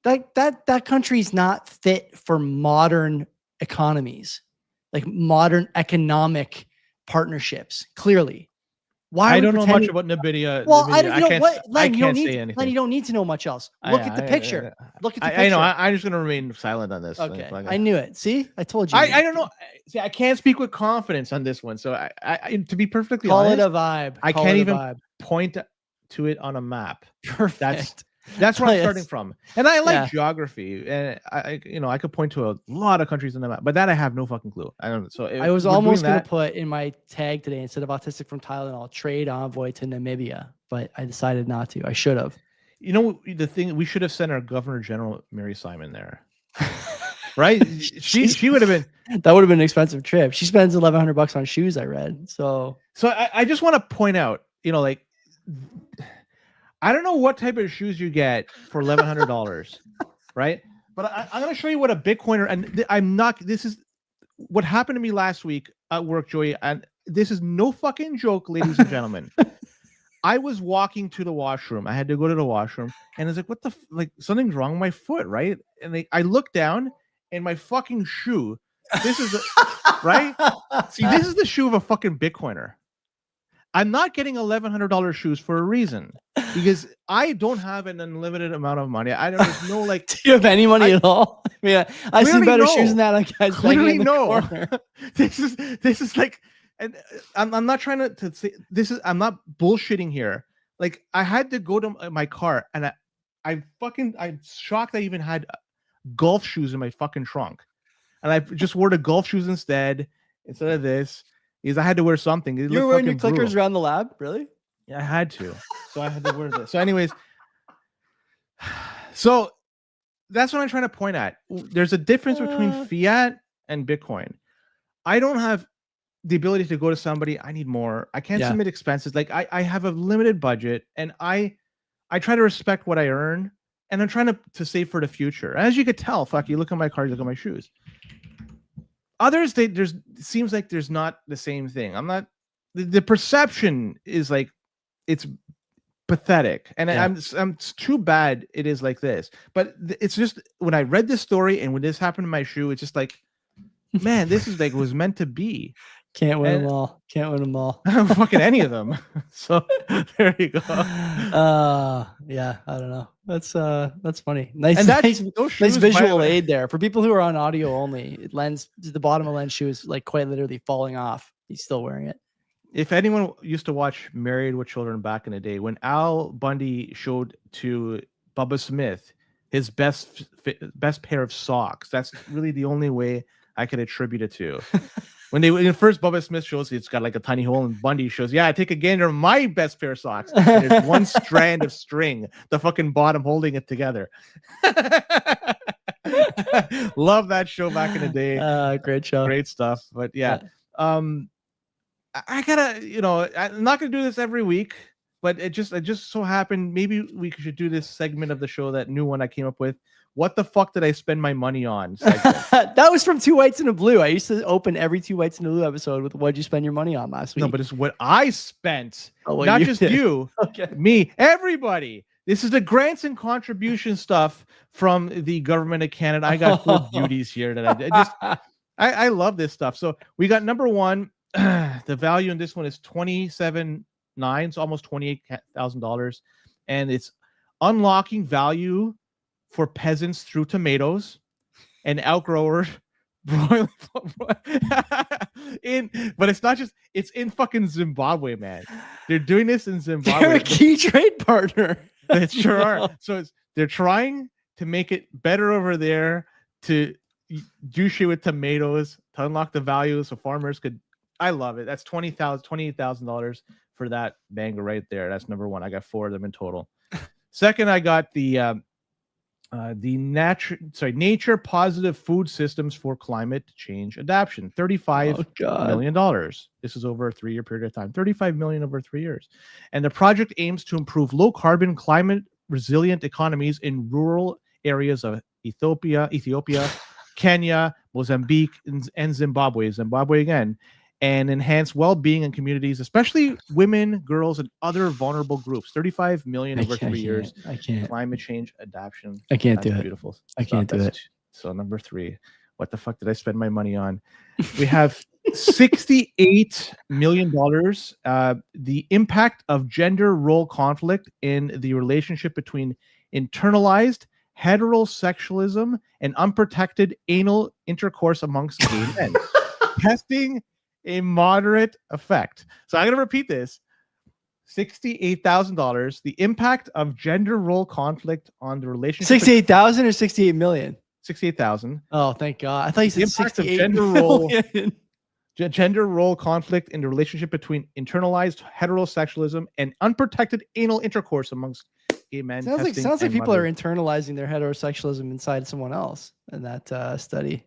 That country's not fit for modern economies, like modern economic partnerships. Clearly, why? I don't know much about Namibia. Well, Namibia. I can't say anything. Len, you don't need to know much else. Look at the picture. Look at the picture. I know. I'm just going to remain silent on this. Okay, I knew it. See, I told you. I don't know. See, I can't speak with confidence on this one. So I to be perfectly honest, call it a vibe. I can't even point to it on a map. Perfect. That's where I'm starting from. And I like geography, and I could point to a lot of countries on the map, but that I have no fucking clue. I don't know. So I was almost going to put in my tag today, instead of autistic from Thailand, I'll trade envoy to Namibia, but I decided not to. I should have. You know, the thing, we should have sent our Governor General Mary Simon there. Right? she would have been. That would have been an expensive trip. She spends $1,100 on shoes, I read. So I just want to point out, like, I don't know what type of shoes you get for $1,100, right? But I'm going to show you what a Bitcoiner, and this is what happened to me last week at work, Joey, and this is no fucking joke, ladies and gentlemen. I was walking to the washroom. I had to go to the washroom, and it's like, what the like something's wrong with my foot, right? And I look down, and my fucking shoe. This is right. See, this is the shoe of a fucking Bitcoiner. I'm not getting $1,100 shoes for a reason, because I don't have an unlimited amount of money. There's no like. Do you have any money at all? I mean, I see better shoes than that on guys Clearly in the corner. This is like, and I'm not trying to say this is. I'm not bullshitting here. Like, I had to go to my car, and I'm shocked I even had golf shoes in my fucking trunk, and I just wore the golf shoes instead of this. Is I had to wear something. You were wearing your clickers around the lab, really? Yeah, I had to. So I had to wear this. So, anyways, so that's what I'm trying to point at. There's a difference between fiat and Bitcoin. I don't have the ability to go to somebody. I need more. I can't submit expenses. Like I have a limited budget, and I try to respect what I earn, and I'm trying to save for the future. As you could tell, you look at my car, you look at my shoes. Others, it seems like there's not the same thing. I'm not. The perception is like it's pathetic, and it's too bad it is like this. But it's just when I read this story and when this happened to my shoe, it's just like, man, this is like was meant to be. Can't win them all. Can't win them all. Fucking any of them. So there you go. Yeah, I don't know. That's funny. Nice, and nice visual aid there for people who are on audio only. The bottom of Len's shoe is like quite literally falling off. He's still wearing it. If anyone used to watch Married with Children back in the day, when Al Bundy showed to Bubba Smith his best pair of socks, that's really the only way I could attribute it to. When first Bubba Smith shows it's got like a tiny hole, and Bundy shows, I take a gander of my best pair of socks. And there's one strand of string, the fucking bottom holding it together. Love that show back in the day. Great show. Great stuff. But yeah. I gotta, I'm not gonna do this every week, but it just so happened maybe we should do this segment of the show, that new one I came up with. What the fuck did I spend my money on? That was from Two Whites and a Blue. I used to open every Two Whites and a Blue episode with "What'd you spend your money on last week?" No, but it's what I spent. Not just you, me, everybody. This is the grants and contribution stuff from the government of Canada. I got 4 beauties here that I did. I love this stuff. So we got number one. The value in this one is $27,900, so almost $28,000, and it's unlocking value for peasants through tomatoes and outgrowers broiling. But it's not just, it's in fucking Zimbabwe, man. They're doing this in Zimbabwe. They're a key trade partner. They sure are. So they're trying to make it better over there, to do shit with tomatoes, to unlock the value so farmers could. I love it. That's $28,000 for that banger right there. That's number one. I got 4 of them in total. Second, I got the nature positive food systems for climate change adaptation. $35 million. This is over a 3-year period of time. $35 million over 3 years. And the project aims to improve low carbon, climate resilient economies in rural areas of Ethiopia, Kenya, Mozambique, and Zimbabwe again, and enhance well-being in communities, especially women, girls, and other vulnerable groups. $35 million over 3 years. I can't. Climate change adaptation. I can't do it. Beautiful. I can't do it. So number 3, what the fuck did I spend my money on? We have $68 million. The impact of gender role conflict in the relationship between internalized heterosexualism and unprotected anal intercourse amongst gay men. Testing a moderate effect. So I'm going to repeat this. $68,000. The impact of gender role conflict on the relationship. 68,000 or 68 million? 68,000. Oh, thank God. I thought you said the impact 68 of gender million. gender role conflict in the relationship between internalized heterosexualism and unprotected anal intercourse amongst gay men. Sounds like people are internalizing their heterosexualism inside someone else in that study.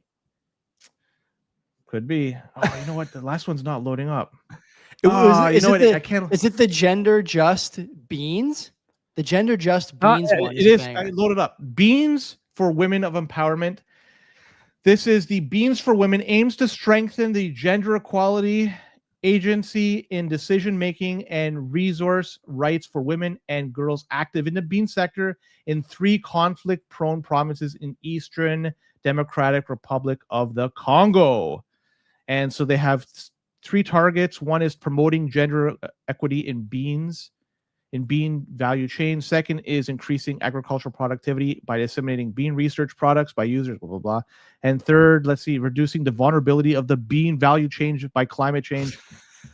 Could be. Oh, you know what? The last one's not loading up. I can't. Is it the gender just beans? The gender just beans one. It is. I loaded up. Beans for Women of Empowerment. This is the Beans for Women aims to strengthen the gender equality agency in decision making and resource rights for women and girls active in the bean sector in 3 conflict-prone provinces in Eastern Democratic Republic of the Congo. And so they have 3 targets. One is promoting gender equity in bean value chain. Second is increasing agricultural productivity by disseminating bean research products by users, blah, blah, blah. And third, let's see, reducing the vulnerability of the bean value chain by climate change.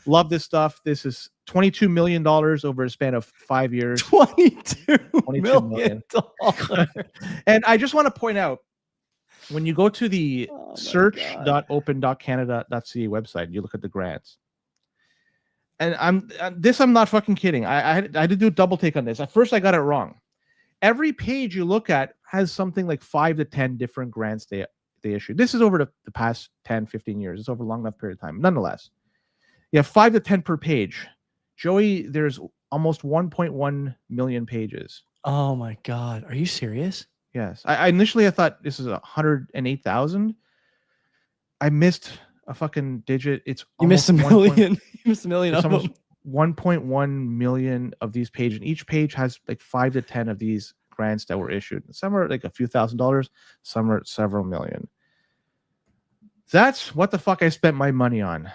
Love this stuff. This is $22 million over a span of 5 years. $22 million. And I just want to point out, when you go to the search.open.canada.ca website, you look at the grants. And I'm not fucking kidding. I had to do a double take on this. At first, I got it wrong. Every page you look at has something like 5 to 10 different grants they issued. This is over the past 10, 15 years. It's over a long enough period of time. Nonetheless, you have 5 to 10 per page. Joey, there's almost 1.1 million pages. Oh my God. Are you serious? Yes. I initially thought this is 108,000. I missed a fucking digit. You missed a million. You missed a million of them. 1.1 million of these pages. And each page has like 5 to 10 of these grants that were issued. Some are like a few $1,000s. Some are several million. That's what the fuck I spent my money on.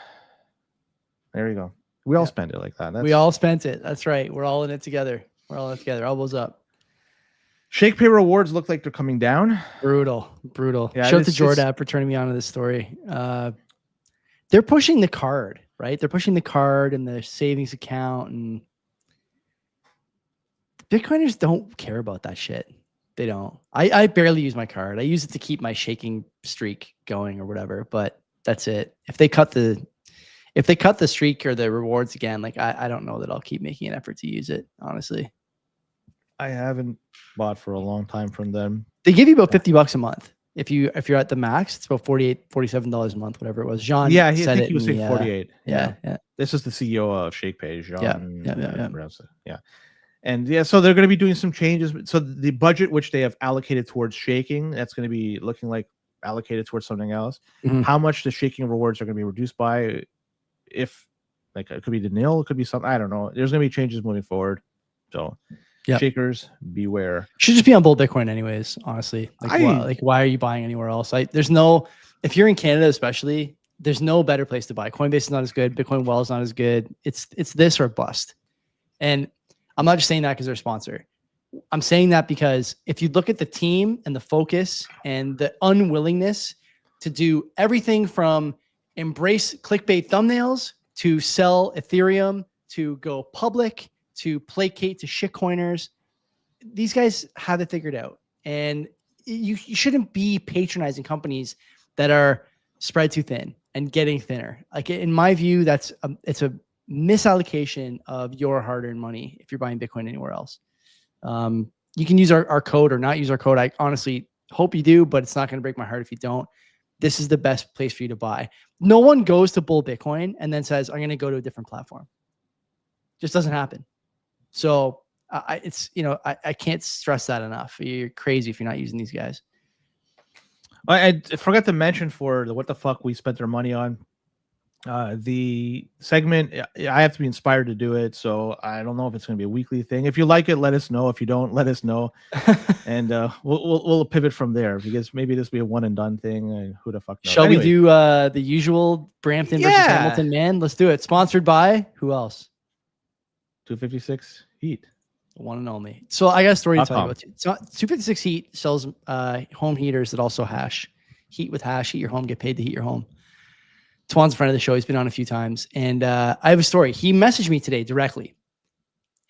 There you go. We all spend it like that. We all spent it. That's right. We're all in it together. Elbows up. Shake Pay rewards look like they're coming down. Brutal. Yeah, Shout out to Jordan for turning me on to this story. They're pushing the card, right? They're pushing the card and the savings account, and Bitcoiners don't care about that shit. They don't. I barely use my card. I use it to keep my shaking streak going or whatever, but that's it. If they cut the streak or the rewards again, like I don't know that I'll keep making an effort to use it, honestly. I haven't bought for a long time from them. They give you about $50 a month. If you're at the max, it's about $47 a month, whatever it was. Jean, I think he was saying 48. Yeah. This is the CEO of ShakePay, Jean. Yeah. And so they're going to be doing some changes. So the budget which they have allocated towards shaking, that's going to be looking like allocated towards something else. Mm-hmm. How much the shaking rewards are going to be reduced by, if like it could be to nil, it could be something. I don't know. There's going to be changes moving forward. So. Yep. Shakers, beware. Should just be on Bull Bitcoin anyways, honestly. Why are you buying anywhere else? If you're in Canada especially, there's no better place to buy. Coinbase is not as good. Bitcoin Well is not as good. It's this or bust. And I'm not just saying that because they're a sponsor. I'm saying that because if you look at the team and the focus and the unwillingness to do everything from embrace clickbait thumbnails to sell Ethereum to go public to placate to shitcoiners, these guys have it figured out. And you shouldn't be patronizing companies that are spread too thin and getting thinner. Like in my view, it's a misallocation of your hard-earned money if you're buying Bitcoin anywhere else. You can use our code or not use our code. I honestly hope you do, but it's not going to break my heart if you don't. This is the best place for you to buy. No one goes to Bull Bitcoin and then says, I'm going to go to a different platform. Just doesn't happen. So I can't stress that enough. You're crazy if you're not using these guys. I forgot to mention for the what the fuck we spent our money on. The segment, I have to be inspired to do it, so I don't know if it's going to be a weekly thing. If you like it, let us know. If you don't, let us know, and we'll pivot from there, because maybe this will be a one and done thing. Who the fuck knows? Shall we do the usual Brampton versus Hamilton? Man, let's do it. Sponsored by who else? 256 Heat, the one and only. So I got a story to tell you about. So 256 Heat sells home heaters that also hash. Heat with hash. Heat your home. Get paid to heat your home. Twan's a friend of the show. He's been on a few times. And I have a story. He messaged me today directly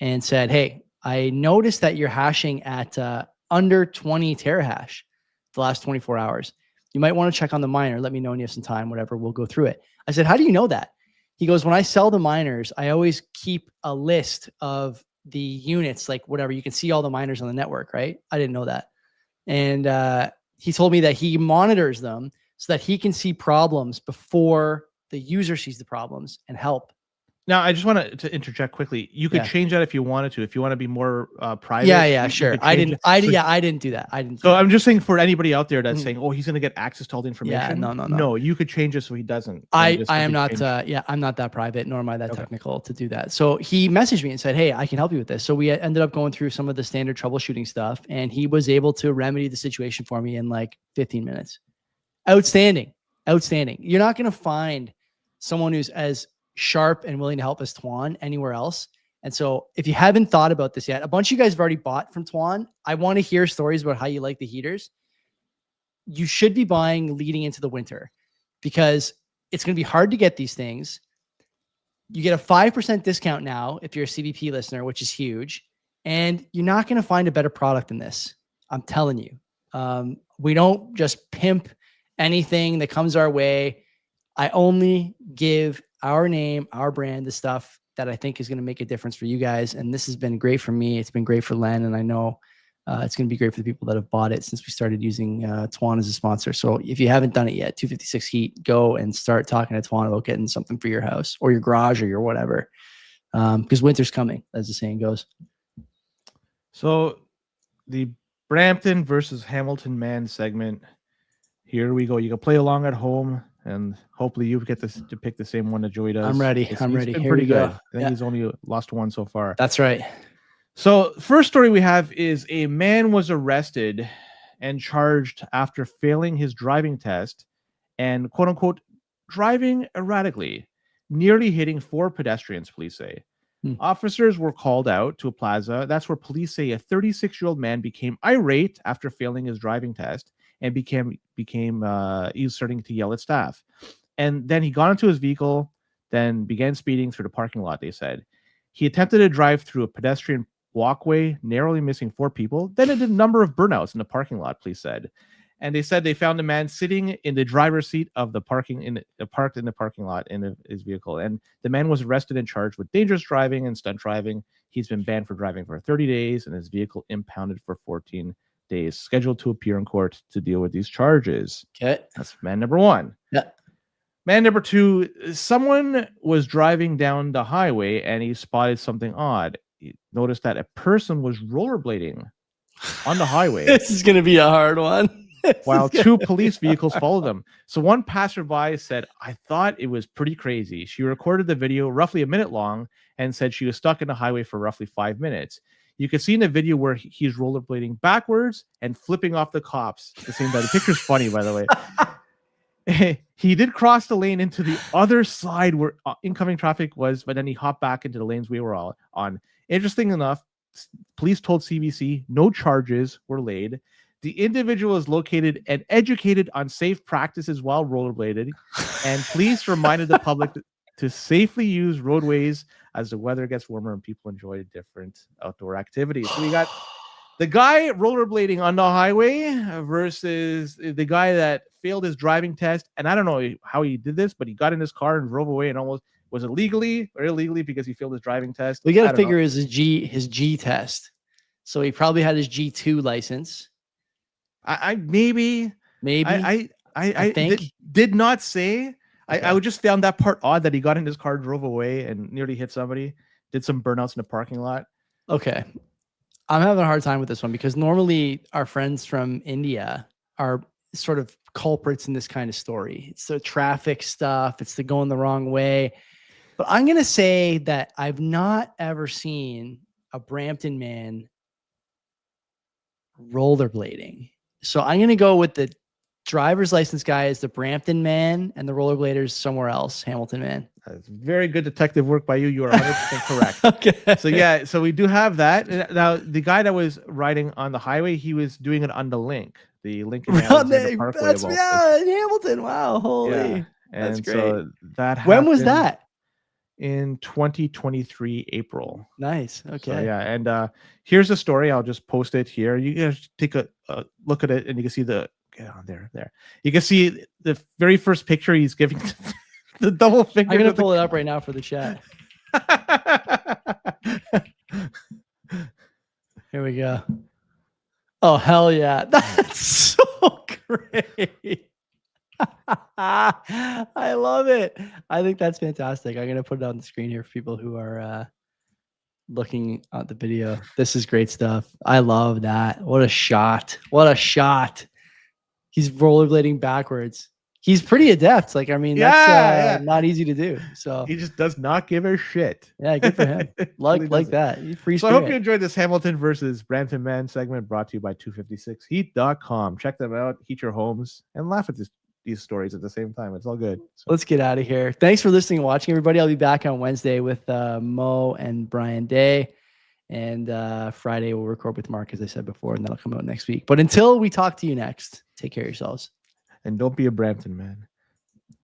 and said, hey, I noticed that you're hashing at under 20 terahash the last 24 hours. You might want to check on the miner. Let me know when you have some time, whatever. We'll go through it. I said, how do you know that? He goes, when I sell the miners, I always keep a list of the units, like whatever. You can see all the miners on the network, right? I didn't know that. And he told me that he monitors them so that he can see problems before the user sees the problems and help Now, I just want to interject quickly. You could Yeah. change that if you wanted to. If you want to be more private. Yeah, you sure. could I change didn't. it. I didn't do that. I didn't. So I'm just saying for anybody out there that's Mhm. saying, "Oh, he's going to get access to all the information." no. No, you could change it so he doesn't. and I just am simply not. change- I'm not that private, nor am I that Okay. technical to do that. So he messaged me and said, "Hey, I can help you with this." So we ended up going through some of the standard troubleshooting stuff, and he was able to remedy the situation for me in like 15 minutes. Outstanding. You're not going to find someone who's as sharp and willing to help as Tuan anywhere else. And so if you haven't thought about this yet, a bunch of you guys have already bought from Tuan. I want to hear stories about how you like the heaters. You should be buying leading into the winter because it's going to be hard to get these things. You get a 5% discount now if you're a CBP listener, which is huge. And you're not going to find a better product than this. I'm telling you. We don't just pimp anything that comes our way. I only give our name, our brand, the stuff that I think is going to make a difference for you guys. And this has been great for me. It's been great for Len. And I know it's going to be great for the people that have bought it since we started using Tuan as a sponsor. So if you haven't done it yet, 256 Heat, go and start talking to Tuan about getting something for your house or your garage or your whatever. Because winter's coming, as the saying goes. So the Brampton versus Hamilton man segment. Here we go. You can play along at home, and hopefully you get to pick the same one that Joey does. I'm ready. He's ready. been Here pretty we go. good. I think he's only lost one so far. That's right. So first story we have is a man was arrested and charged after failing his driving test and quote unquote driving erratically, nearly hitting 4 pedestrians, police say. Officers were called out to a plaza. That's where police say a 36-year-old man became irate after failing his driving test and became he was starting to yell at staff. And then he got into his vehicle, then began speeding through the parking lot, they said. He attempted to drive through a pedestrian walkway, narrowly missing 4 people. Then it did a number of burnouts in the parking lot, police said. And they said they found a man sitting in the driver's seat of the parked in the parking lot in his vehicle. And the man was arrested and charged with dangerous driving and stunt driving. He's been banned for driving for 30 days and his vehicle impounded for 14 days, scheduled to appear in court to deal with these charges. Okay. That's man number 1. Yeah. Man number 2, someone was driving down the highway and he spotted something odd. He noticed that a person was rollerblading on the highway. This is going to be a hard one. While 2 police vehicles followed them. So one passerby said, "I thought it was pretty crazy." She recorded the video roughly a minute long and said she was stuck in the highway for roughly 5 minutes. You can see in the video where he's rollerblading backwards and flipping off the cops at the same time. The picture's funny, by the way. He did cross the lane into the other side where incoming traffic was, but then he hopped back into the lanes we were all on. Interesting enough, police told CBC no charges were laid. The individual is located and educated on safe practices while rollerblading, and police reminded the public to safely use roadways as the weather gets warmer and people enjoy different outdoor activities. So we got the guy rollerblading on the highway versus the guy that failed his driving test. And I don't know how he did this, but he got in his car and drove away and almost was it legally or illegally because he failed his driving test. We got to figure his G test. So he probably had his G2 license. I maybe I think did not say. Okay. I would just found that part odd that he got in his car, drove away, and nearly hit somebody. Did some burnouts in the parking lot. Okay, I'm having a hard time with this one because normally our friends from India are sort of culprits in this kind of story. It's the traffic stuff. It's the going the wrong way. But I'm gonna say that I've not ever seen a Brampton man rollerblading. So I'm going to go with the driver's license guy as the Brampton man and the rollerbladers somewhere else, Hamilton man. That's very good detective work by you. You are 100% correct. Okay. So yeah, so we do have that. Now, the guy that was riding on the highway, he was doing it on the link, the Lincoln Parkway. That's, yeah, in Hamilton. Wow. Holy. Yeah. That's great. So that when was that? In 2023 April. Nice. Okay. So, yeah, and here's the story. I'll just post it here. You guys take a look at it, and you can see the there. You can see the very first picture he's giving the double finger. I'm gonna pull it up right now for the chat. Here we go. Oh hell yeah! That's so great. I love it. I think that's fantastic. I'm gonna put it on the screen here for people who are looking at the video. This is great stuff. I love that. What a shot. What a shot. He's rollerblading backwards. He's pretty adept. Like, I mean, that's not easy to do. So He just does not give a shit. yeah, good for him. Like Really like doesn't. that. Free So I spirit. hope you enjoyed this Hamilton versus Brampton Man segment brought to you by 256heat.com. Check them out, heat your homes, and laugh at these stories at the same time. It's all good. So, Let's get out of here. Thanks for listening and watching, everybody. I'll be back on Wednesday with Mo and Brian Day. And Friday we'll record with Mark, as I said before, and that'll come out next week. But until we talk to you next, take care of yourselves. and don't be a Brampton man.